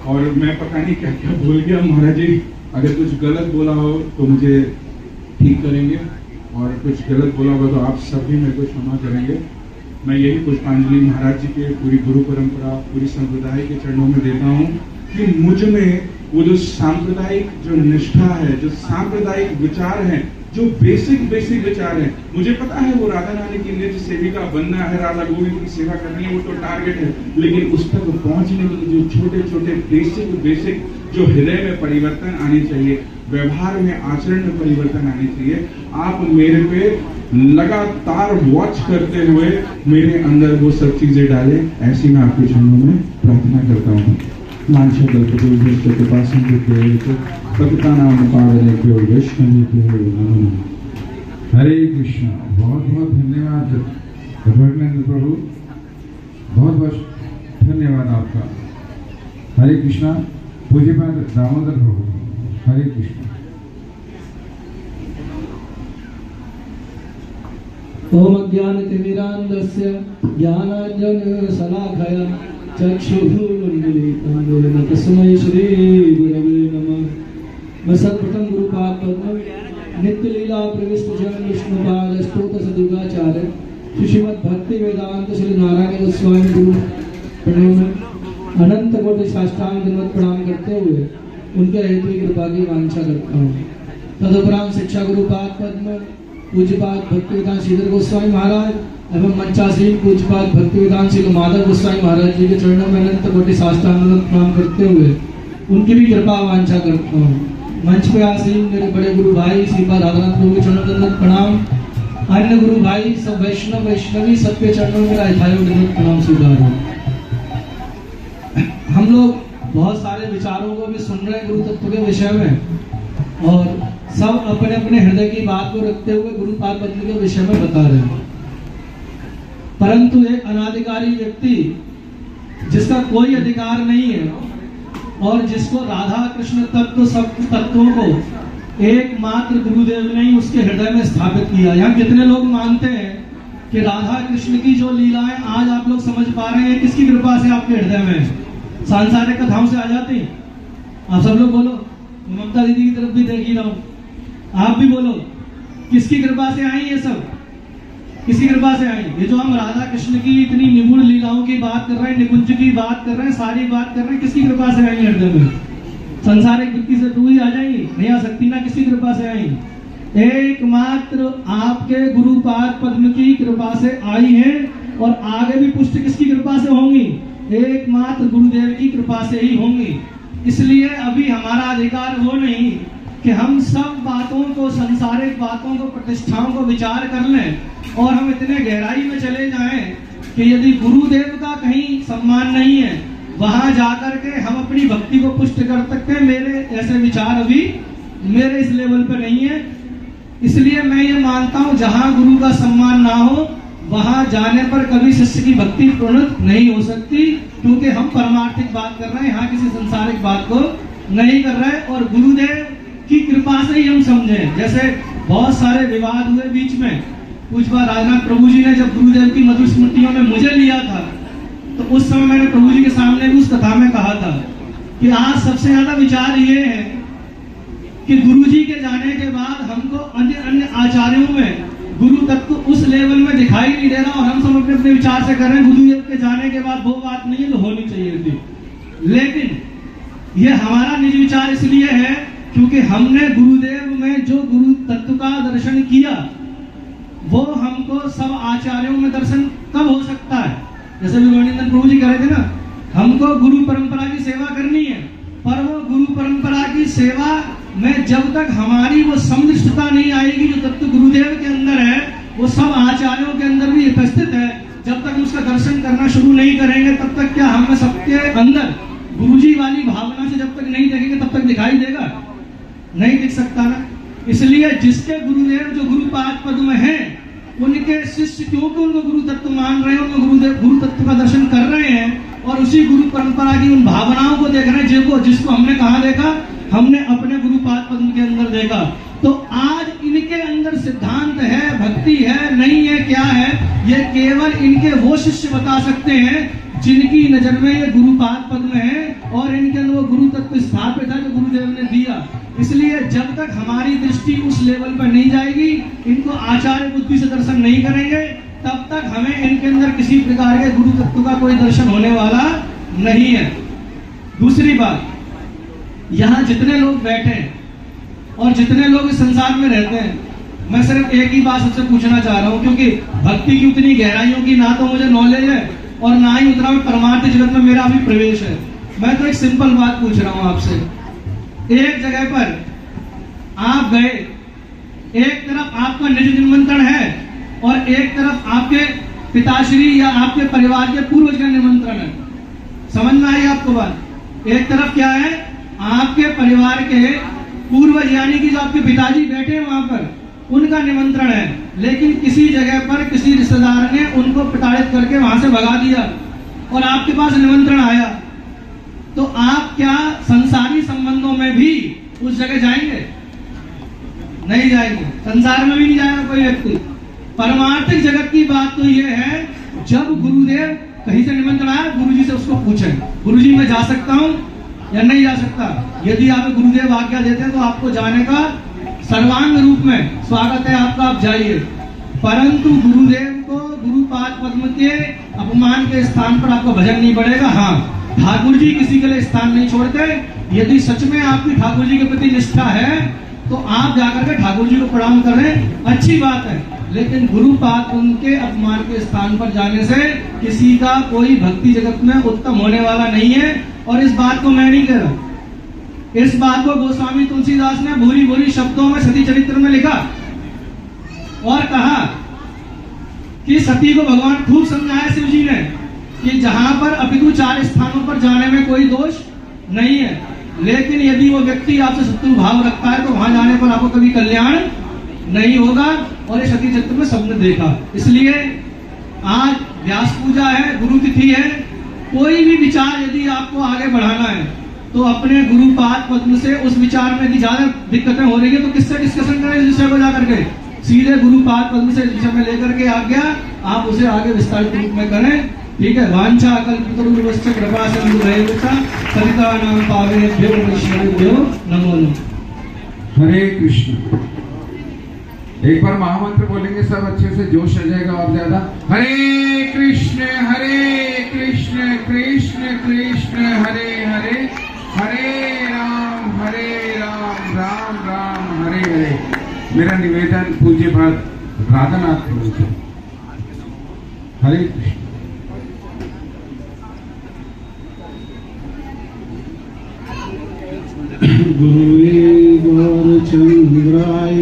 और मैं पता नहीं क्या क्या बोल गया महाराज जी, अगर कुछ गलत बोला हो तो मुझे ठीक करेंगे और कुछ गलत बोला होगा तो आप सब भी मेरे को क्षमा करेंगे। मैं यही पुष्पांजलि महाराज जी के, पूरी गुरु परंपरा, पूरी संप्रदाय के चरणों में देता हूँ कि मुझ में वो जो सांप्रदायिक जो निष्ठा है, जो सांप्रदायिक विचार है, जो बेसिक विचार है, मुझे पता है वो राधा रानी की निज सेविका बनना है, राधा गोविंद की सेवा करनी है, वो तो टारगेट है, लेकिन उस तक पहुंचने के लिए जो छोटे बेसिक जो हृदय में परिवर्तन आने चाहिए, व्यवहार में, आचरण में परिवर्तन आने चाहिए, आप मेरे पे लगातार वॉच करते हुए मेरे अंदर वो सब चीजें डालें, ऐसी मैं आपके चरणों में प्रार्थना करता हूँ। हरे कृष्णा। बहुत बहुत धन्यवाद भगवानंद प्रभु, बहुत बहुत धन्यवाद आपका। हरे कृष्णा। पूज्यपाद दामोदर प्रभु, हरे कृष्णा। ओम अज्ञानतिमिरान्धस्य ज्ञानाञ्जनशलाकया चक्षुरुन्मीलितं येन तस्मै श्रीगुरवे नमः। मैं सर्वप्रथम गुरुपाद पद्म नित्य लीला प्रविष्ट जन विष्णुपाद स्तोत्र सदुगाचार्य श्रीमद् भक्ति वेदांत श्री नारायण गोस्वामी गुरु प्रणव अनंत कोटि साष्टांग दंडवत प्रणाम करते हुए उनके हेतु कृपा की वांछा करता हूँ। तदुपरांत शिक्षा गुरुपाद पद्म पूज्यपाद भक्तिवेदांत श्रीधर गोस्वामी महाराज एवं मंचासीन पूज्यपाद भक्तिवेदांत श्री माधव गोस्वामी महाराज जी के चरणों में अनंत कोटि साष्टांग दंडवत प्रणाम करते हुए उनकी भी कृपा वांछा करता हूँ। मंच पे आसीन मेरे बड़े गुरु भाई श्रीपाद राधानाथ प्रभु के चरणों में दंडवत प्रणाम। अन्य गुरु भाई सब वैष्णव वैष्णवी सबके चरणों में दंडवत प्रणाम स्वीकार। हम लोग बहुत सारे विचारों को भी सुन रहे हैं गुरु तत्व के विषय में और सब अपने अपने हृदय की बात को रखते हुए गुरुपाद पद्म के विषय में बता रहे हैं, परंतु एक अनाधिकारी व्यक्ति जिसका कोई अधिकार नहीं है और जिसको राधा कृष्ण तत्व सब तत्वों को एकमात्र गुरुदेव ने ही उसके हृदय में स्थापित किया। यहाँ कितने लोग मानते हैं कि राधा कृष्ण की जो लीलाएं आज आप लोग समझ पा रहे हैं किसकी कृपा से आपके हृदय में? सांसारिक कथाओं से आ जाती? आप सब लोग बोलो। ममता दीदी की तरफ भी देख ही रहा हूं, आप भी बोलो किसकी कृपा से आई ये सब? किसकी कृपा से आई? ये जो हम राधा कृष्ण की इतनी निगुण लीलाओं की बात कर रहे हैं, निकुंज की बात कर रहे हैं, सारी बात कर रहे हैं, किसकी कृपा से आई हृदय में? संसारिक वृत्ति से दूरी आ जाएंगी? नहीं आ सकती ना। किसकी कृपा से आई? एकमात्र आपके गुरुपाद पद्म की कृपा से आई है और आगे भी पुष्टि किसकी कृपा से होंगी? एकमात्र गुरुदेव की कृपा से ही होंगी। इसलिए अभी हमारा अधिकार वो नहीं कि हम सब बातों को, सांसारिक बातों को, प्रतिष्ठाओं को विचार कर लें और हम इतने गहराई में चले जाएं कि यदि गुरुदेव का कहीं सम्मान नहीं है वहां जाकर के हम अपनी भक्ति को पुष्ट कर सकते हैं। मेरे ऐसे विचार अभी मेरे इस लेवल पर नहीं है। इसलिए मैं ये मानता हूं जहां गुरु का सम्मान ना हो वहां जाने पर कभी शिष्य की भक्ति पूर्ण नहीं हो सकती, क्योंकि हम परमार्थिक बात कर रहे हैं, यहाँ किसी संसारिक बात को नहीं कर रहे। और गुरुदेव की कृपा से ही हम समझें। जैसे बहुत सारे विवाद हुए बीच में, पूज्यपाद राधानाथ प्रभु जी ने जब गुरुदेव की मधुर स्मृतियों में मुझे लिया था तो उस समय मैंने प्रभु जी के सामने भी उस कथा में कहा था कि आज सबसे ज्यादा विचार ये है कि गुरु जी के जाने के बाद हमको अन्य आचार्यों में गुरु तत्व उस लेवल में दिखाई नहीं दे रहा और हम सब अपने अपने विचार से कर रहे हैं गुरुदेव के जाने के बाद वो बात नहीं है जो होनी चाहिए थी। लेकिन ये हमारा निज विचार इसलिए है क्योंकि हमने गुरुदेव में जो गुरु तत्व का दर्शन किया वो हमको सब आचार्यों में दर्शन कब हो सकता है? जैसे विवेकानंद प्रभु जी कह रहे थे ना, हमको गुरु परंपरा की सेवा करनी है, पर वो गुरु परंपरा की सेवा में जब तक हमारी वो समदृष्टता नहीं आएगी जो तत्व गुरुदेव के अंदर है वो सब आचार्यों के अंदर भी उपस्थित है, जब तक उसका दर्शन करना शुरू नहीं करेंगे तब तक क्या हमें सबके अंदर गुरुजी वाली भावना से जब तक नहीं देखेंगे तब तक दिखाई देगा? नहीं दिख सकता ना। इसलिए जिसके गुरुदेव जो गुरुपाद पद्म में है उनके शिष्य क्योंकि उनको गुरु तत्व मान रहे हैं, उनको गुरुदेव गुरु तत्व का दर्शन कर रहे हैं और उसी गुरु परंपरा की उन भावनाओं को देख रहे हैं जिसको हमने कहा देखा, हमने अपने गुरुपाद पद्म के अंदर देखा। तो आज इनके अंदर सिद्धांत है, भक्ति है, नहीं है, क्या है, ये केवल इनके वो शिष्य बता सकते हैं जिनकी नजर में ये गुरुपाद पद्म है और इनके अंदर वो गुरु तत्व स्थापित है जो गुरुदेव ने दिया। इसलिए जब तक हमारी दृष्टि उस लेवल पर नहीं जाएगी, इनको आचार्य बुद्धि से दर्शन नहीं करेंगे, तब तक हमें इनके अंदर किसी प्रकार के गुरु तत्व का कोई दर्शन होने वाला नहीं है। दूसरी बात, यहाँ जितने लोग बैठे और जितने लोग इस संसार में रहते हैं, मैं सिर्फ एक ही बात सबसे पूछना चाह रहा हूँ, क्योंकि भक्ति की उतनी गहराइयों की ना तो मुझे नॉलेज है और ना ही उतना परमार्थ जगत में मेरा भी प्रवेश है। मैं तो एक सिंपल बात पूछ रहा हूँ आपसे। एक जगह पर आप गए, एक तरफ आपका निज निमंत्रण है और एक तरफ आपके पिताश्री या आपके परिवार के पूर्वज का निमंत्रण है। समझ में आई आपको बात? एक तरफ क्या है, आपके परिवार के पूर्वज यानी कि जो आपके पिताजी बैठे हैं वहां पर, उनका निमंत्रण है, लेकिन किसी जगह पर किसी रिश्तेदार ने उनको प्रताड़ित करके वहां से भगा दिया और आपके पास निमंत्रण आया, तो आप क्या संसारी संबंधों में भी उस जगह जाएंगे? नहीं जाएंगे। संसार में भी नहीं जाएगा कोई व्यक्ति। परमार्थिक जगत की बात तो यह है, जब गुरुदेव कहीं से निमंत्रण आया, गुरुजी से उसको पूछें, गुरुजी मैं जा सकता हूं या नहीं जा सकता। यदि आप गुरुदेव आज्ञा देते हैं तो आपको जाने का सर्वांग रूप में स्वागत है आपका, आप जाइए। परंतु गुरुदेव को गुरुपाद पद्म के अपमान के स्थान पर आपका भजन नहीं बढ़ेगा। हाँ, ठाकुर जी किसी के लिए स्थान नहीं छोड़ते। यदि सच में आपकी ठाकुर जी के प्रति निष्ठा है तो आप जाकर के ठाकुर जी को प्रणाम करें, अच्छी बात है। लेकिन गुरुपाद उनके अपमान के स्थान पर जाने से किसी का कोई भक्ति जगत में उत्तम होने वाला नहीं है। और इस बात को मैं नहीं कह रहा, इस बात को गोस्वामी तुलसीदास ने भूरी भूरी शब्दों में सती चरित्र में लिखा और कहा कि सती को भगवान खूब समझाया शिव जी ने कि जहां पर अपितु 4 स्थानों पर जाने में कोई दोष नहीं है, लेकिन यदि वो व्यक्ति आपसे शत्रु भाव रखता है तो वहां जाने पर आपको कभी कल्याण नहीं होगा। और ये सती चरित्र में सबने देखा। इसलिए आज व्यास पूजा है, गुरु तिथि है, कोई भी विचार यदि आपको आगे बढ़ाना है तो अपने गुरुपाद पद्म से उस विचार में यदि ज्यादा दिक्कतें हो रही है तो किससे डिस्कशन करें इस विषय को जाकर के, सीधे गुरुपाद पद्म से इस विषय में लेकर के आज्ञा आप उसे आगे विस्तारित रूप में करें। ठीक है। वांछा कल्पतरुश्च कृपा सिंधुभैर्यश्च पतितानां पावनेभ्यो वैष्णवेभ्यो नमो नमः। हरे कृष्ण। एक बार महामंत्र बोलेंगे सब अच्छे से, जोश आ जाएगा और ज्यादा। हरे कृष्ण कृष्ण कृष्ण हरे हरे, हरे राम राम राम हरे हरे। मेरा निवेदन पूज्य भक्त राधानाथ प्रभु से। हरे कृष्ण। गुरुवे गौरचंद्राय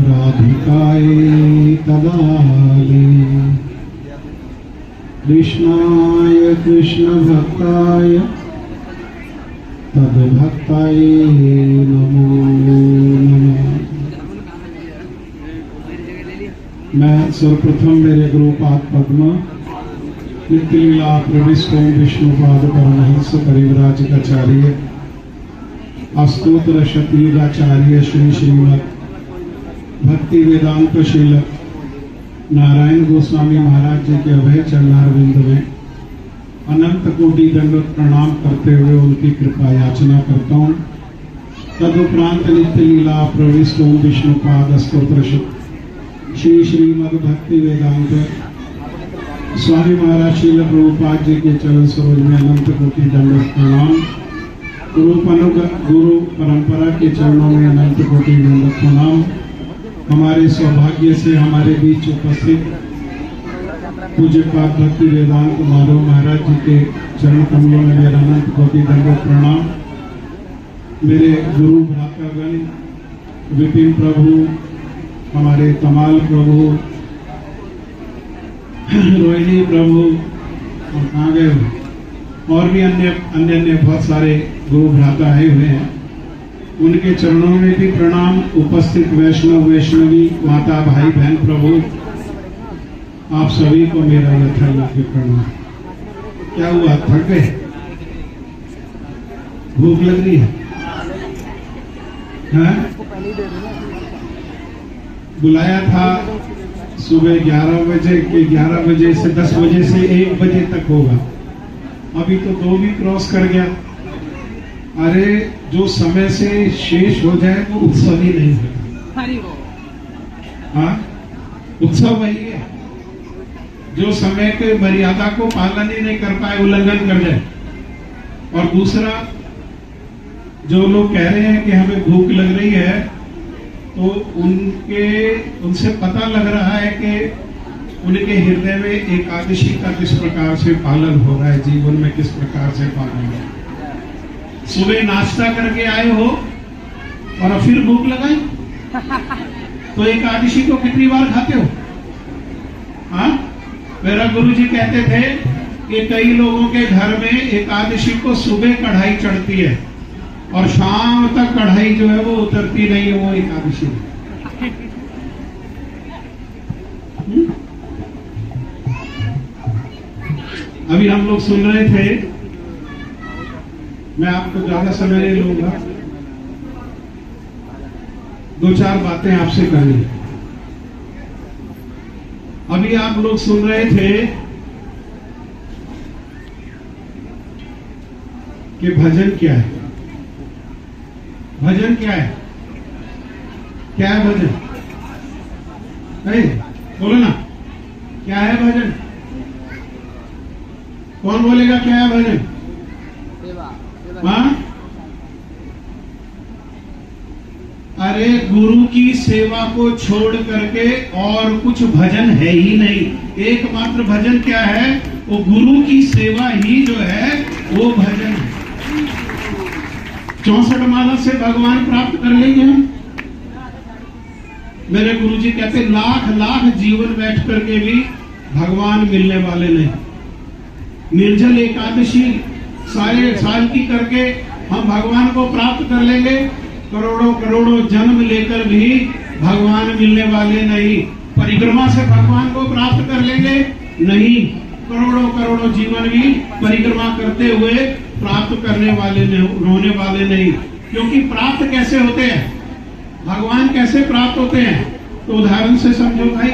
राधिकाय तदाले कृष्णाय कृष्ण भक्ताय तद्भक्ताय नमो नमः। मैं सर्वप्रथम मेरे गुरुपाद पद्म नित्य लीला प्रविष्ट विष्णुपाद परमहंस परिव्राजकाचार्य अस्तोत्र शतीराचार्य श्री श्रीमद भक्ति वेदांत शील नारायण गोस्वामी महाराज जी के अभय चरणारविंद में अनंत कोटि दंडवत प्रणाम करते हुए उनकी कृपा याचना करता हूँ। तदुपरांत नित्य लीला प्रविष्ट विष्णुपाद स्तोत्र श्री श्रीमद भक्ति वेदांत स्वामी महाराज शील प्रभुपाद जी के चरण सरोज में अनंत कोटि दंडवत प्रणाम। गुरु परंपरा के चरणों में अनंत कोटि दंडवत प्रणाम। हमारे सौभाग्य से हमारे बीच उपस्थित पूज्यपाद भक्ति वेदांत माधव महाराज जी के चरण कमलों में मेरा अनंत कोटि दंडवत प्रणाम। मेरे गुरु भ्रातागण विपिन प्रभु, हमारे तमाल प्रभु, रोहिणी प्रभु और कहाँ गए, और भी अन्य बहुत सारे गुरु भ्राता आए हुए हैं, उनके चरणों में भी प्रणाम। उपस्थित वैष्णव वैष्णवी माता भाई बहन प्रभु, आप सभी को मेरा यथायोग्य प्रणाम। क्या हुआ, थक गए? भूख लग रही है? बुलाया था सुबह 11 बजे के 11 बजे से 10 बजे से 1 बजे तक होगा, अभी तो 2 भी क्रॉस कर गया। अरे जो समय से शेष हो जाए वो उत्सव ही नहीं होता। हाँ, उत्सव वही है जो समय के मर्यादा को पालन ही नहीं कर पाए, उल्लंघन कर जाए। और दूसरा, जो लोग कह रहे हैं कि हमें भूख लग रही है, तो उनसे पता लग रहा है कि उनके हृदय में एकादशी का किस प्रकार से पालन हो रहा है, जीवन में किस प्रकार से पालन हो रहा है। सुबह नाश्ता करके आए हो और फिर भूख लगाई, तो एकादशी को कितनी बार खाते हो? हाँ, मेरा गुरुजी कहते थे कि कई लोगों के घर में एकादशी को सुबह कढ़ाई चढ़ती है और शाम तक कढ़ाई जो है वो उतरती नहीं है, वो एकादशी। अभी हम लोग सुन रहे थे, मैं आपको ज्यादा समय नहीं लूंगा, 2-4 बातें आपसे करनी। अभी आप लोग सुन रहे थे कि भजन क्या है। भजन क्या है? क्या है भजन? अरे बोलो ना, क्या है भजन? कौन बोलेगा क्या है भजन? हाँ? अरे गुरु की सेवा को छोड़ करके और कुछ भजन है ही नहीं। एकमात्र भजन क्या है? वो गुरु की सेवा ही जो है वो भजन है। 64 माला से भगवान प्राप्त कर लेंगे हम। मेरे गुरुजी कहते लाख लाख जीवन बैठ करके भी भगवान मिलने वाले नहीं। निर्जल एकादशी सारे साल की करके हम भगवान को प्राप्त कर लेंगे। करोड़ों करोड़ों जन्म लेकर भी भगवान मिलने वाले नहीं। परिक्रमा से भगवान को प्राप्त कर लेंगे नहीं। करोड़ों करोड़ों जीवन भी परिक्रमा करते हुए प्राप्त करने वाले होने वाले नहीं। क्योंकि प्राप्त कैसे होते हैं, भगवान कैसे प्राप्त होते हैं? तो उदाहरण से समझो भाई,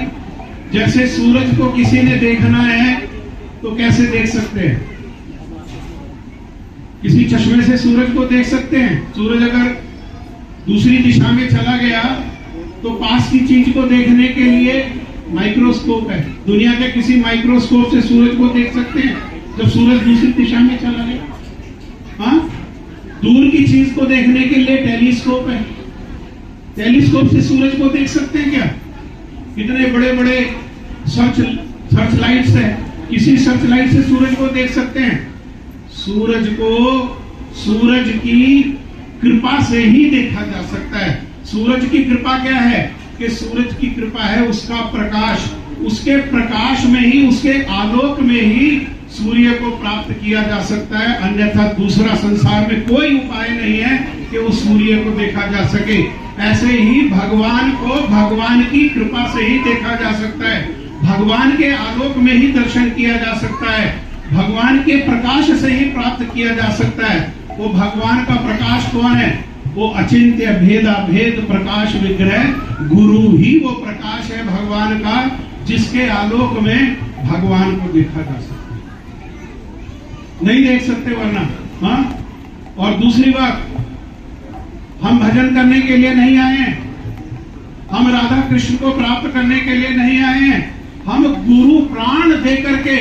जैसे सूरज को किसी ने देखना है तो कैसे देख सकते हैं? किसी चश्मे से सूरज को देख सकते हैं। सूरज अगर दूसरी दिशा में चला गया तो पास की चीज को देखने के लिए माइक्रोस्कोप है। दुनिया के किसी माइक्रोस्कोप से सूरज को देख सकते हैं जब सूरज दूसरी दिशा में चला गया? हाँ? दूर की चीज को देखने के लिए टेलीस्कोप है। टेलीस्कोप से सूरज को देख सकते हैं क्या? कितने बड़े बड़े सर्च लाइट्स है, किसी सर्च लाइट से सूरज को देख सकते हैं। सूरज को सूरज की कृपा से ही देखा जा सकता है। सूरज की कृपा क्या है? कि सूरज की कृपा है उसका प्रकाश। उसके प्रकाश में ही, उसके आलोक में ही सूर्य को प्राप्त किया जा सकता है। अन्यथा दूसरा संसार में कोई उपाय नहीं है कि उस सूर्य को देखा जा सके। ऐसे ही भगवान को भगवान की कृपा से ही देखा जा सकता है। भगवान के आलोक में ही दर्शन किया जा सकता है। भगवान के प्रकाश से ही प्राप्त किया जा सकता है। वो भगवान का प्रकाश कौन है? वो अचिंत्य भेदा भेद प्रकाश विग्रह गुरु ही वो प्रकाश है भगवान का, जिसके आलोक में भगवान को देखा जा सकता है। नहीं देख सकते वरना। हाँ? और दूसरी बात, हम भजन करने के लिए नहीं आए हैं। हम राधा कृष्ण को प्राप्त करने के लिए नहीं आए हैं। हम गुरु प्राण दे करके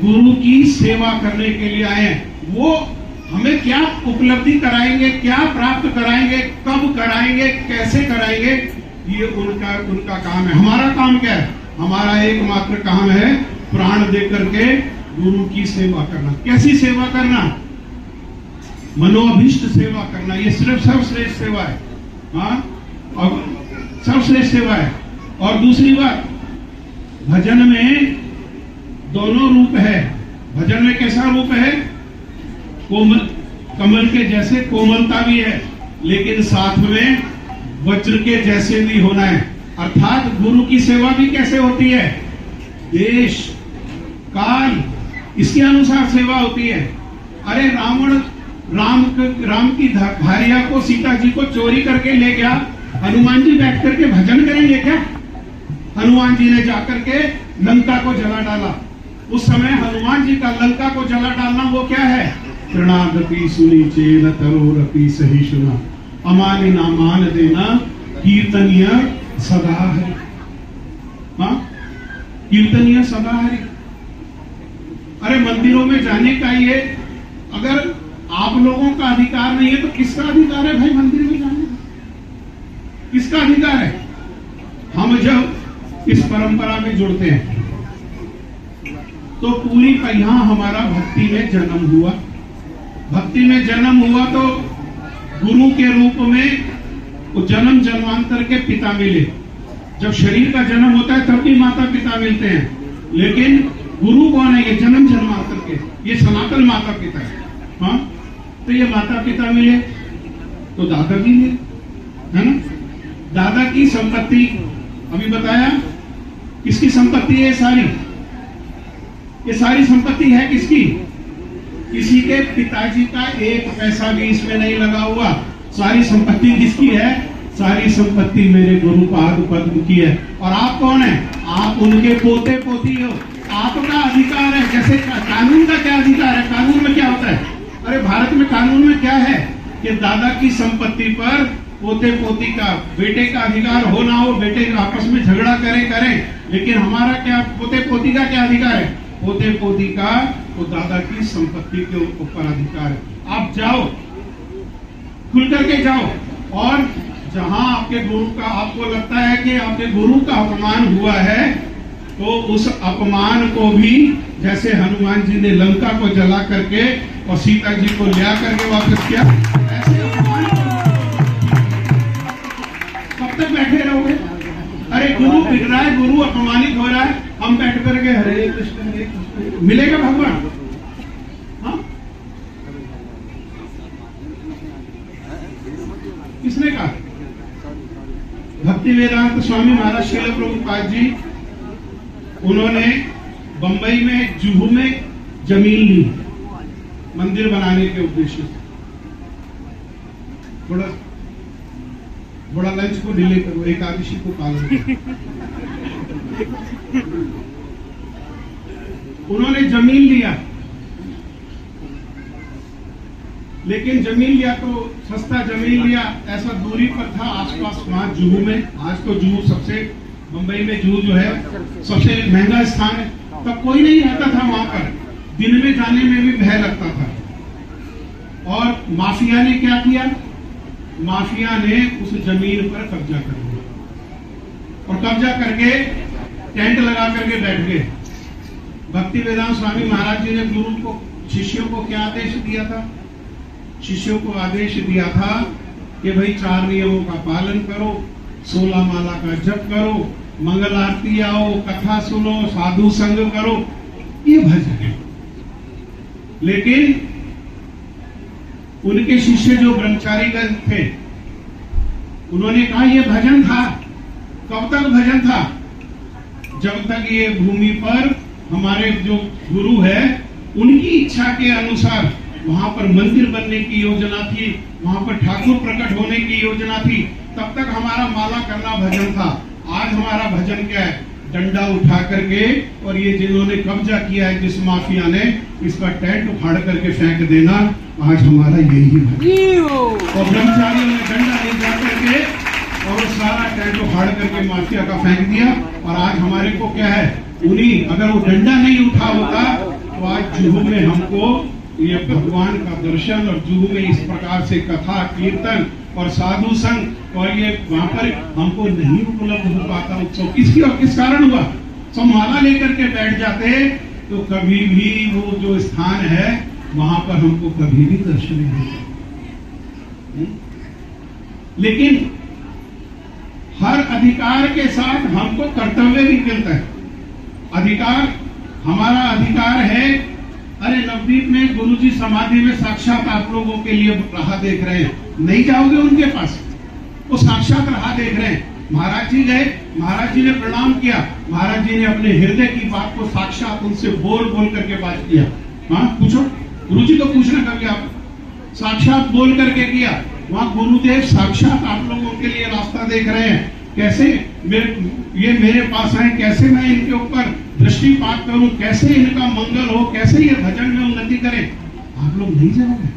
गुरु की सेवा करने के लिए आए हैं। वो हमें क्या उपलब्धि कराएंगे, क्या प्राप्त कराएंगे, कब कराएंगे, कैसे कराएंगे, ये उनका काम है। हमारा काम क्या है? हमारा एकमात्र काम है प्राण दे करके गुरु की सेवा करना। कैसी सेवा करना? मनोअभीष्ट सेवा करना। ये सिर्फ सर्वश्रेष्ठ सेवा है। हाँ? और सर्वश्रेष्ठ सेवा है। और दूसरी बात, भजन में दोनों रूप है। भजन में कैसा रूप है? कोमल, कमल के जैसे कोमलता भी है, लेकिन साथ में वज्र के जैसे भी होना है। अर्थात गुरु की सेवा भी कैसे होती है? देश काल इसके अनुसार सेवा होती है। अरे रावण राम की भार्या को, सीता जी को चोरी करके ले गया। हनुमान जी बैठ करके भजन करेंगे क्या? हनुमान जी ने जाकर के लंका को जला डाला। उस समय हनुमान जी का लंका को जला डालना वो क्या है? तृणादपि सुनी चेन तरोरपि सही सुना, अमानि ना मान देना, कीर्तनीय सदा हरि। हाँ? कीर्तनीय सदा हरि। अरे मंदिरों में जाने का ये, अगर आप लोगों का अधिकार नहीं है तो किसका अधिकार है भाई मंदिर में जाने का? किसका अधिकार है? हम जब इस परंपरा में जुड़ते हैं तो पूरी यहाँ हमारा भक्ति में जन्म हुआ। भक्ति में जन्म हुआ तो गुरु के रूप में वो जन्म जन्मांतर के पिता मिले। जब शरीर का जन्म होता है तब भी माता पिता मिलते हैं, लेकिन गुरु कौन है? ये जन्म जन्मांतर के, ये सनातन माता पिता है। हाँ? तो ये माता पिता मिले तो दादा भी मिले, है ना? दादा की संपत्ति अभी बताया, किसकी संपत्ति है? सारी ये सारी संपत्ति है किसकी? किसी के पिताजी का एक पैसा भी इसमें नहीं लगा हुआ। सारी संपत्ति किसकी है? सारी संपत्ति मेरे गुरुपाद पद्म की है। और आप कौन है? आप उनके पोते पोती हो। आपका अधिकार है। जैसे कानून का क्या अधिकार है? कानून में क्या होता है? अरे भारत में कानून में क्या है कि दादा की संपत्ति पर पोते पोती का, बेटे का अधिकार हो ना हो, बेटे का आपस में झगड़ा करें, लेकिन हमारा क्या, पोते पोती का क्या अधिकार है? पोते पोती का तो दादा की संपत्ति के ऊपर अधिकार है। आप जाओ, खुल करके जाओ, और जहां आपके गुरु का, आपको लगता है कि आपके गुरु का अपमान हुआ है, तो उस अपमान को भी, जैसे हनुमान जी ने लंका को जला करके और सीता जी को लिया करके वापस किया, ऐसे अपमान कब तक बैठे रहोगे? अरे गुरु बिगड़ रहा है, गुरु अपमानित हो रहा है, हम बैठ करके हरे कृष्ण, मिलेगा भगवान? हाँ, किसने कहा? भक्ति वेदांत स्वामी महाराज श्रील प्रभुपाद जी, उन्होंने बंबई में जुहू में जमीन ली मंदिर बनाने के उद्देश्य से। थोड़ा लंच को डिले करो, एकादशी को पालन करो। उन्होंने जमीन लिया, लेकिन जमीन लिया तो सस्ता जमीन लिया, ऐसा दूरी पर था आसपास वहां जुहू में। आज तो जुहू सबसे, मुंबई में जुहू जो है सबसे महंगा स्थान है। तब कोई नहीं रहता था वहां पर, दिन में जाने में भी भय लगता था। और माफिया ने क्या किया? माफिया ने उस जमीन पर कब्जा कर लिया, और कब्जा करके टेंट लगा करके बैठ गए। भक्ति वेदांत स्वामी महाराज जी ने गुरु को, शिष्यों को क्या आदेश दिया था? शिष्यों को आदेश दिया था कि भाई 4 नियमों का पालन करो, 16 माला का जप करो, मंगल आरती आओ, कथा सुनो, साधु संग करो, ये भजन है। लेकिन उनके शिष्य जो ब्रह्मचारीगण थे, उन्होंने कहा ये भजन था। कब तक भजन था? जब तक ये भूमि पर हमारे जो गुरु है, उनकी इच्छा के अनुसार वहां पर मंदिर बनने की योजना थी, वहां पर ठाकुर प्रकट होने की योजना थी, तब तक हमारा माला करना भजन था। आज हमारा भजन क्या है? डंडा उठा करके, और ये जिन्होंने कब्जा किया है, जिस माफिया ने, इसका टेंट उखाड़ करके फेंक देना, आज हमारा यही है। और ब्रह्मचारियों ने डंडा ले जा करके और सारा टेंट उखाड़ करके माफिया का फेंक दिया। और आज हमारे को क्या है? उन्हीं, अगर वो डंडा नहीं उठा होता तो आज जुहू में हमको ये भगवान का दर्शन, और जुहू में इस प्रकार से कथा कीर्तन और साधु संग, और ये वहां पर हमको नहीं उपलब्ध हो पाता उत्सव। किसकी और किस कारण हुआ? सब माला लेकर के बैठ जाते तो कभी भी वो जो स्थान है वहां पर हमको कभी भी दर्शन नहीं होता। लेकिन हर अधिकार के साथ हमको कर्तव्य भी मिलता है। अधिकार, हमारा अधिकार है। अरे नवदीप में गुरुजी समाधि में साक्षात आप लोगों के लिए राह देख रहे हैं, नहीं जाओगे उनके पास? वो साक्षात राह देख रहे हैं। महाराज जी गए, महाराज जी ने प्रणाम किया, महाराज जी ने अपने हृदय की बात को साक्षात उनसे बोल बोल करके बात किया। हाँ, पूछो, गुरुजी को पूछना कभी आप, साक्षात बोल करके किया। वहां गुरुदेव साक्षात आप लोगों के लिए रास्ता देख रहे हैं, कैसे ये मेरे पास आए, कैसे मैं इनके ऊपर दृष्टिपात करूं, कैसे इनका मंगल हो, कैसे ये भजन में उन्नति करें। आप लोग नहीं जाओगे?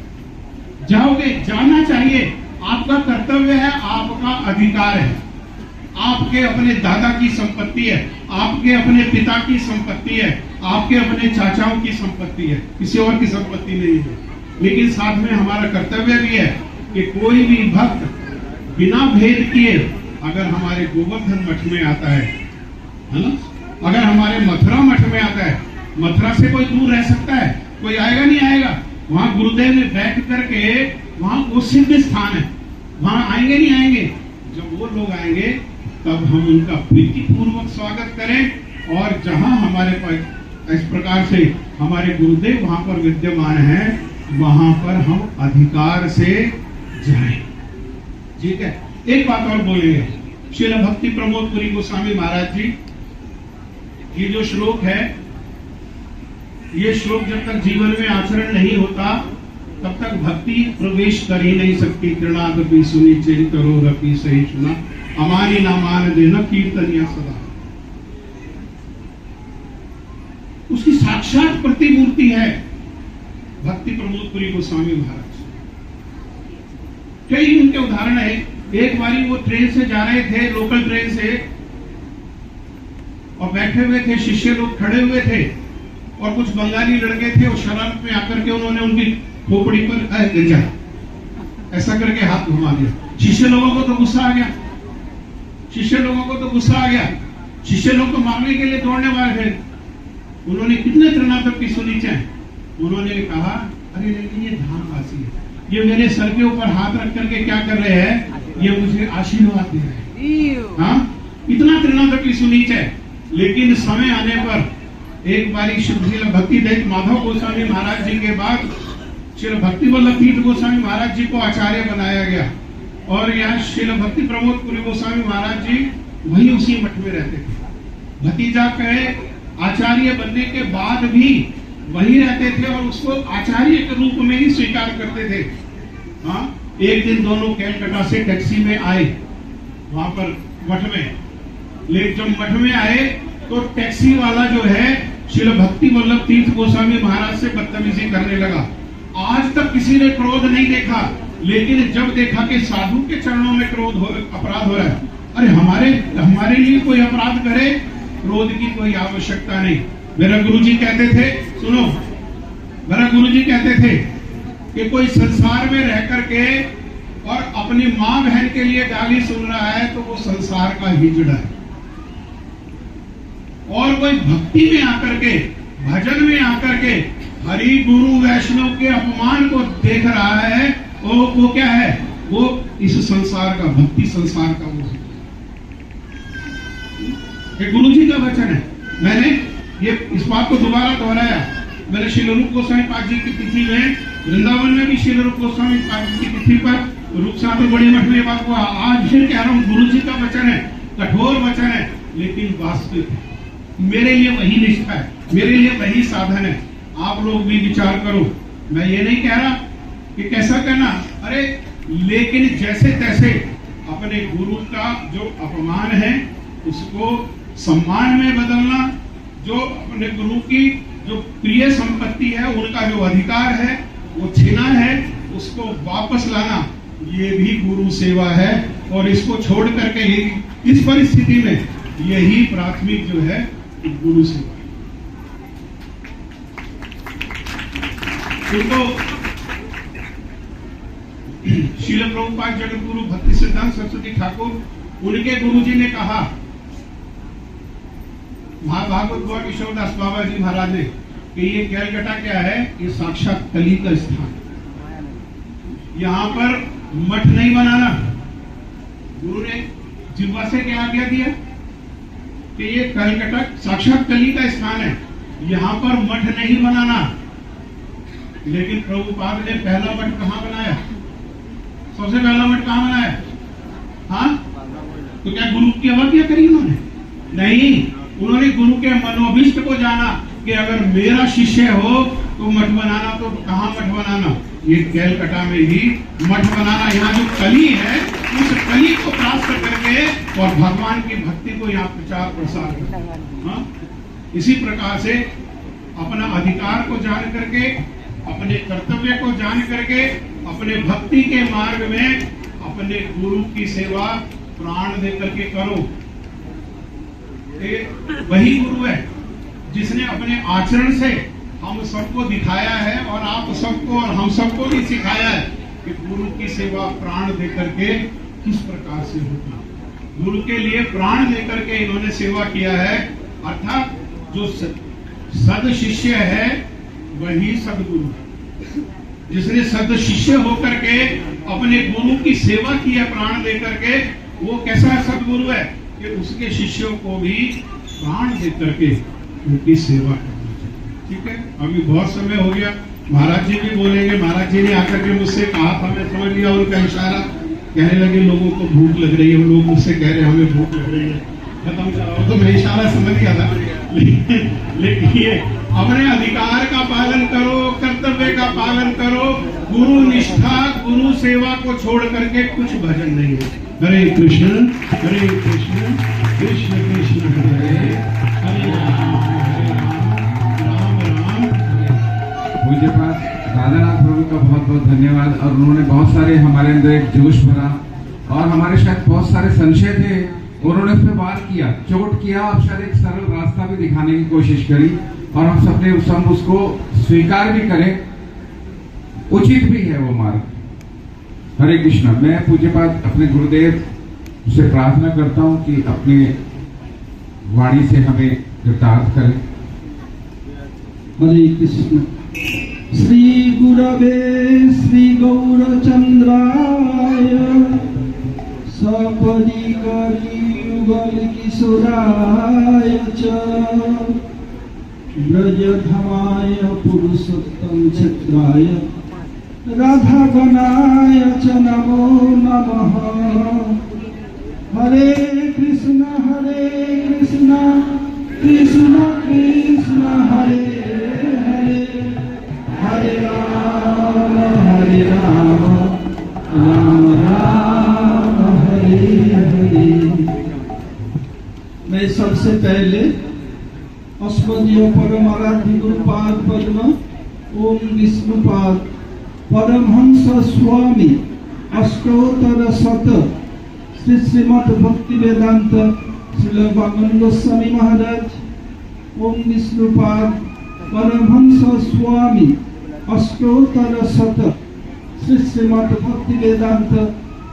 जाओगे, जाना चाहिए। आपका कर्तव्य है, आपका अधिकार है। आपके अपने दादा की संपत्ति है, आपके अपने पिता की संपत्ति है, आपके अपने चाचाओं की संपत्ति है, किसी और की संपत्ति नहीं है। लेकिन साथ में हमारा कर्तव्य भी है कि कोई भी भक्त बिना भेद किए अगर हमारे गोवर्धन मठ में आता है ना, अगर हमारे मथुरा मठ में आता है, मथुरा से कोई दूर रह सकता है? कोई आएगा नहीं आएगा? वहां गुरुदेव ने बैठ करके, वहां वो सिद्ध स्थान है, वहां आएंगे नहीं आएंगे? जब वो लोग आएंगे तब हम उनका प्रीतिपूर्वक स्वागत करें। और जहां हमारे पास इस प्रकार से हमारे गुरुदेव वहां पर विद्यमान हैं, वहां पर हम अधिकार से जाएं। ठीक है। एक बात और बोलेंगे, श्रील भक्ति प्रमोद पुरी गोस्वामी महाराज जी, ये जो श्लोक है, ये श्लोक जब तक जीवन में आचरण नहीं होता तब तक भक्ति प्रवेश कर ही नहीं सकती। तृणादपि सुनी चरितरोरपि सही सुना, अमानी ना मान देना कीर्तनिया सदा। उसकी साक्षात प्रतिमूर्ति है भक्ति प्रमोद पुरी गोस्वामी महाराज। कई उनके उदाहरण है। एक बारी वो ट्रेन से जा रहे थे, लोकल ट्रेन से, और बैठे हुए थे, शिष्य लोग खड़े हुए थे, और कुछ बंगाली लड़के थे, और शरारत में आकर के उन्होंने उनकी खोपड़ी पर गिर जा ऐसा करके हाथ घुमा दिया। शिष्य लोगों को तो गुस्सा आ गया, शिष्य लोगों को तो गुस्सा आ गया, शिष्य लोग को मारने के लिए दौड़ने वाले थे। उन्होंने कितने तृणातक की सुनी चाहे, उन्होंने कहा अरे लेकिन ये धामवासी है, ये मेरे सर के ऊपर हाथ रख करके क्या कर रहे हैं, ये मुझे आशीर्वाद दे रहे हैं। हाँ, इतना तृणातक की सुनी चाहे। लेकिन समय आने पर एक बारी श्री भक्ति दैत माधव गोस्वामी महाराज जी के बाद श्री भक्ति वल्लभ तीर्थ गोस्वामी महाराज जी को आचार्य बनाया गया, और यहाँ श्री भक्ति प्रमोद पुरी गोस्वामी महाराज जी वही उसी मठ में रहते थे। भतीजा कहे आचार्य बनने के बाद भी वही रहते थे और उसको आचार्य के रूप में ही स्वीकार करते थे। हाँ, एक दिन दोनों कैलकाटा से टैक्सी में आए वहां पर मठ में, लेकिन जब मठ में आए तो टैक्सी वाला जो है श्री भक्ति वल्लभ तीर्थ गोस्वामी महाराज से बदतमीजी करने लगा। आज तक किसी ने क्रोध नहीं देखा, लेकिन जब देखा कि साधु के चरणों में अपराध हो रहा है, अरे हमारे लिए कोई अपराध करे, क्रोध की कोई आवश्यकता नहीं। मेरा गुरुजी कहते थे, सुनो, मेरा गुरुजी कहते थे कि कोई संसार में रह करके और अपनी मां बहन के लिए गाली सुन रहा है तो वो संसार का हिजड़ा है, और कोई भक्ति में आकर के, भजन में आकर के हरि गुरु वैष्णव के अपमान को देख रहा है, वो क्या है, वो इस संसार का, भक्ति संसार का वो गुरु जी का वचन है। मैंने ये इस बात को दोबारा दोहराया। मैंने श्री रूप गोस्वामी पाद जी की तिथि में, वृंदावन में भी श्री रूप गोस्वामी पाद जी की तिथि पर रूप सागर बड़े मठ में बात हुआ। आज फिर कह रहा हूँ, गुरु जी का वचन है, कठोर वचन है, लेकिन वास्तविक है। मेरे लिए वही निष्ठा है, मेरे लिए वही साधन है। आप लोग भी विचार करो। मैं ये नहीं कह रहा कि कैसा करना, अरे लेकिन जैसे तैसे अपने गुरु का जो अपमान है उसको सम्मान में बदलना, जो अपने गुरु की जो प्रिय संपत्ति है, उनका जो अधिकार है वो छीना है, उसको वापस लाना, ये भी गुरु सेवा है। और इसको छोड़ करके ही इस परिस्थिति में यही प्राथमिक जो है गुरु सेवा। उनको श्रील प्रभुपाद जगत गुरु भक्ति सिद्धांत सरस्वती ठाकुर, उनके गुरुजी ने कहा, महाभागवत गौर किशोरदास बाबा जी महाराज ने, कि ये कैलकाटा क्या है, ये साक्षात कली का स्थान, यहाँ पर मठ नहीं बनाना। गुरु ने जिह्वा से क्या आज्ञा दिया कि ये कैलकाटा साक्षात कली का स्थान है, यहाँ पर मठ नहीं बनाना। लेकिन प्रभुपाद ने पहला मठ कहाँ बनाया, सबसे पहला मठ कहाँ बनाया? हाँ, तो क्या गुरु की अवज्ञा करी उन्होंने? नहीं, उन्होंने गुरु के मनोभीष्ट को जाना कि अगर मेरा शिष्य हो तो मठ बनाना, तो कहाँ मठ बनाना? ये कैलकाटा में ही मठ बनाना। यहाँ जो कली है उस कली को प्राप्त करके और भगवान की भक्ति को यहाँ प्रचार प्रसार करना। हाँ? इसी प्रकार से अपना अधिकार को जान करके, अपने कर्तव्य को जान करके, अपने भक्ति के मार्ग में अपने गुरु की सेवा प्राण दे करके करो। वही गुरु है जिसने अपने आचरण से हम सबको दिखाया है और आप सबको और हम सबको भी सिखाया है कि गुरु की सेवा प्राण दे करके किस प्रकार से होती है। गुरु के लिए प्राण दे करके इन्होंने सेवा किया है। अर्थात जो सद शिष्य है वही सदगुरु है। जिसने सद शिष्य होकर के अपने गुरु की सेवा की है प्राण दे करके, वो कैसा सदगुरु है कि उसके शिष्यों को भी प्राण दे करके उनकी सेवा करनी चाहिए। ठीक है, अभी बहुत समय हो गया, महाराज जी भी बोलेंगे। महाराज जी ने आकर के मुझसे कहा था, मैं समझ लिया उनका इशारा। कहने लगे लोगों को भूख लग रही है, लोग मुझसे कह रहे हैं हमें भूख लग रही है, खत्म कराओ। तो मैं इशारा समझ गया था। लेकिन ये अपने अधिकार का पालन करो, कर्तव्य का पालन करो। गुरु निष्ठा, गुरु सेवा को छोड़ करके कुछ भजन नहीं है। हरे कृष्ण कृष्ण कृष्ण हरे हरे, राम राम। पूज्यपाद राधानाथ प्रभु का बहुत बहुत धन्यवाद। और उन्होंने बहुत सारे हमारे अंदर एक जोश भरा और हमारे शायद बहुत सारे संशय थे, उन्होंने उस पर वार किया, चोट किया, और शायद एक सरल रास्ता भी दिखाने की कोशिश करी, और हम सबने उसको स्वीकार भी करें, उचित भी है वो मार्ग। हरे कृष्णा। मैं पूज्यपाद अपने गुरुदेव से प्रार्थना करता हूं कि अपने वाणी से हमें कृतार्थ करें। हरे कृष्ण। श्री गुरवे श्री गौरचंद्राय सपरिकरी युगल किशोराय च ब्रजधमाय पुरुषोत्तम क्षेत्राय राधागणाय च नमो नमः। हरे कृष्ण कृष्ण कृष्ण हरे हरे, हरे राम राम राम हरे हरे। मैं सबसे पहले अस्मदीय परम आराध्य गुरुपाद पद्म ओम विष्णुपाद परमहंस स्वामी अष्टोत्तर शत श्री श्रीमद् भक्ति वेदांत श्रील वामन गोस्वामी महाराज ओम विष्णुपाद परमहंस स्वामी अष्टोत्तर शत श्री श्रीमद् भक्ति वेदांत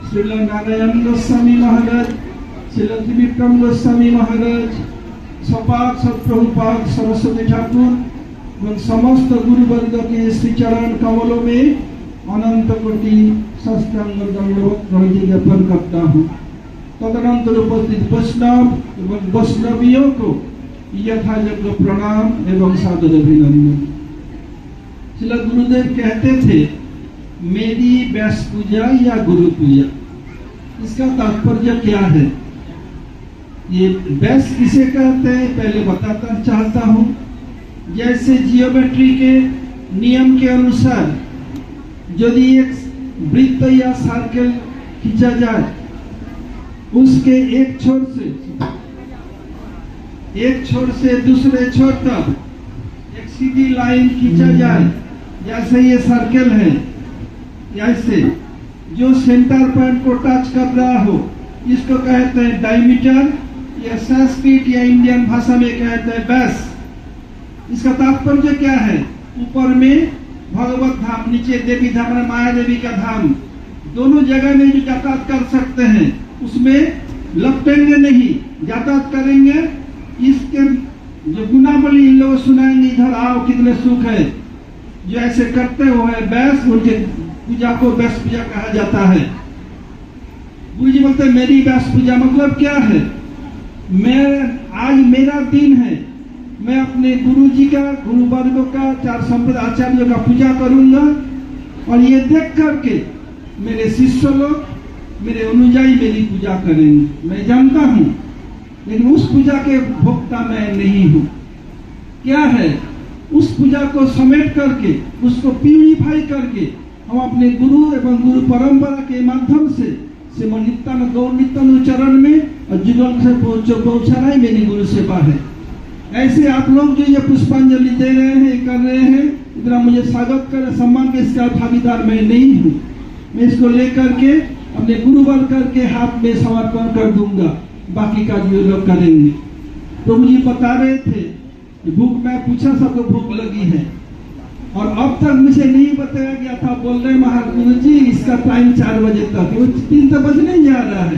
श्रील नारायण गोस्वामी महाराज श्रील त्रिविक्रम गोस्वामी महाराज सपाद सतप्रभुपाद सरस्वती ठाकुर एवं समस्त गुरुवर्ग के श्री चरण कमलों में अनंत कोटि साष्टांग दंडवत प्रणाम ज्ञापन करता हूँ। तदनंतर उपस्थित वैष्णव एवं वैष्णवियों को यथायोग्य प्रणाम एवं सादर अभिनंदन। श्रील गुरुदेव कहते थे मेरी व्यास पूजा या गुरु पूजा, इसका तात्पर्य क्या है? ये व्यास किसे कहते हैं पहले बताता चाहता हूँ। जैसे जियोमेट्री के नियम के अनुसार यदि एक वृत्त या सर्कल खींचा जाए, उसके एक छोर से दूसरे छोर तक एक सीधी लाइन खींचा जाए, जैसे ये सर्कल है, ऐसे जो सेंटर पॉइंट को टच कर रहा हो इसको कहते हैं डायमीटर, या संस्कृत या इंडियन भाषा में कहते हैं व्यास। इसका तात्पर्य क्या है? ऊपर में भगवत धाम, नीचे देवी धाम माया देवी का धाम, दोनों जगह में जो यातायात कर सकते हैं उसमें लपटेंगे नहीं, यातायात करेंगे। इसके जो गुनावली इन लोग सुनाएंगे, इधर आओ कितने सुख है, जो ऐसे करते हुए व्यास, उनके पूजा को व्यास पूजा कहा जाता है। गुरु जी बोलते मेरी व्यास पूजा मतलब क्या है? आज मेरा दिन है, मैं अपने गुरु जी का, गुरु वर्गों का, चार संप्रदाय आचार्यों का पूजा करूंगा, और ये देख करके मेरे शिष्य लोग, मेरे अनुयायी मेरी पूजा करेंगे। मैं जानता हूँ, लेकिन उस पूजा के भोक्ता मैं नहीं हूँ। क्या है? उस पूजा को समेट करके, उसको प्यूरिफाई करके हम अपने गुरु एवं गुरु परंपरा के माध्यम से श्रीमद् नित्यानंद गौर नित्यानंद चरण में और जुगल से पहुंचाना ही मेरी गुरु सेवा है। ऐसे आप लोग जो ये पुष्पांजलि दे रहे हैं, कर रहे हैं, इतना मुझे स्वागत कर सम्मान के इसका भागीदार मैं नहीं हूँ। मैं इसको लेकर के अपने गुरुवर करके हाथ में समर्पण कर दूंगा, बाकी का जो लोग करेंगे। तो मुझे बता रहे थे भूख, मैं पूछा सबको भूख लगी है, और अब तक मुझे नहीं बताया गया था। बोल रहे महागुरु जी इसका टाइम 4 बजे तक, वो 3 तो बजने जा रहा है,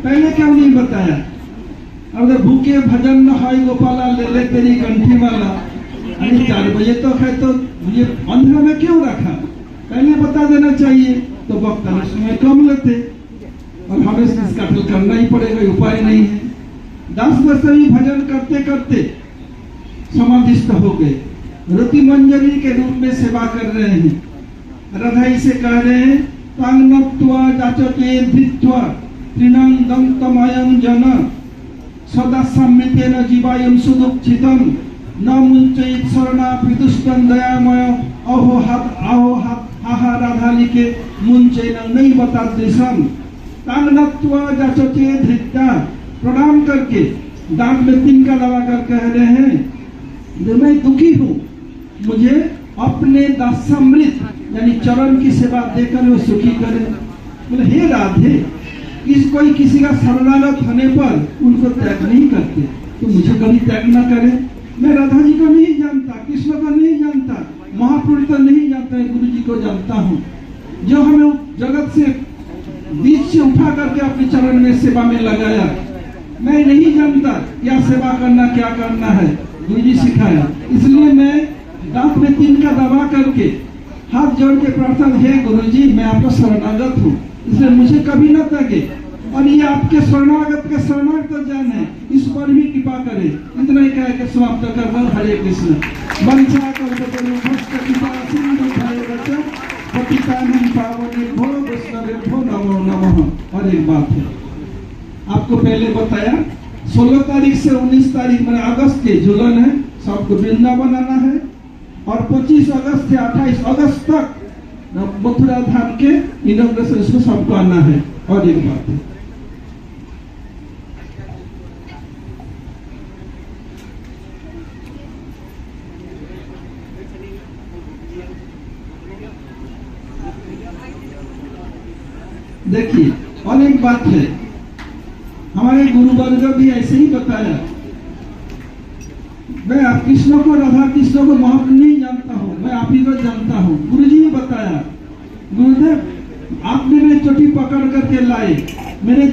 पहले क्यों नहीं बताया? अगर भूखे भजन न हाय गोपाला ले ले तेरी कंठी माला, अरे 4 बजे तक है तो मुझे अंधेरा में क्यों रखा? पहले बता देना चाहिए, तो वक्त समय कम लेते, और हमें इसका हल करना ही पड़ेगा, उपाय नहीं है। 10 वर्ष ही भजन करते करते समाधिस्थ हो गए, रति मंजरी के रूप में सेवा कर रहे हैं। राधा से कह रहे हैं तांगनत्वा जाचते धृत्वा त्रिनं दंतमयं जन सदा सम्मितेन जीवायं सुदुःखितं न मुञ्चयित शरणा पितुष्टं दयामय अहो हाथ आहा राधा लिखे मुञ्चैनं नहीं बता देशम। तांगनत्वा जाचते धृत्वा, प्रणाम करके दांत में तिनका लगा कर कह रहे हैं मैं दुखी हूँ, मुझे अपने दासामृत यानी चरण की सेवा देकर वो सुखी करे। बोले हे राधे, कोई किसी का शरणागत होने पर उनको त्याग नहीं करते, तो मुझे कभी त्याग न करे। मैं राधा जी को नहीं जानता, कृष्ण को नहीं जानता, महापुरुष को नहीं जानता, गुरु जी को जानता हूँ, जो हमें जगत से बीच से उठा करके अपने चरण में सेवा में लगाया। मैं नहीं जानता क्या सेवा करना, क्या करना है, गुरु जी सिखाया। इसलिए मैं दांत में तिनका दबा करके हाथ जोड़ के प्रार्थना, हे गुरु जी मैं आपका शरणागत हूँ, इसलिए मुझे कभी न त्यागे, और ये आपके शरणागत के शरणागत जान है, इस पर भी कृपा करे। इतना ही कह के समाप्त कर रहा हूं। हरे कृष्ण। वंशा कल्पतरु भक्त कृपा सिंधु भयवच पतितानां पावनेभ्यो वैष्णवेभ्यो नमो नमः। और एक बात है, आपको पहले बताया 16 तारीख से 19 तारीख मैंने अगस्त के झूलन है, सबको वृंदावन आना है, और 25 अगस्त से 28 अगस्त तक मथुरा धाम के इनॉग्रेशन को सबको आना है। और एक बात है, देखिए और एक बात है, हमारे गुरु वर्ग भी ऐसे ही बताया। मैं आप कृष्ण को, राधा कृष्ण को महत्व नहीं जानता हूँ, मैं आप ही को जानता हूँ। गुरु जी ने बताया, गुरुदेव आपने मेरी चोटी पकड़ करके लाए, मेरे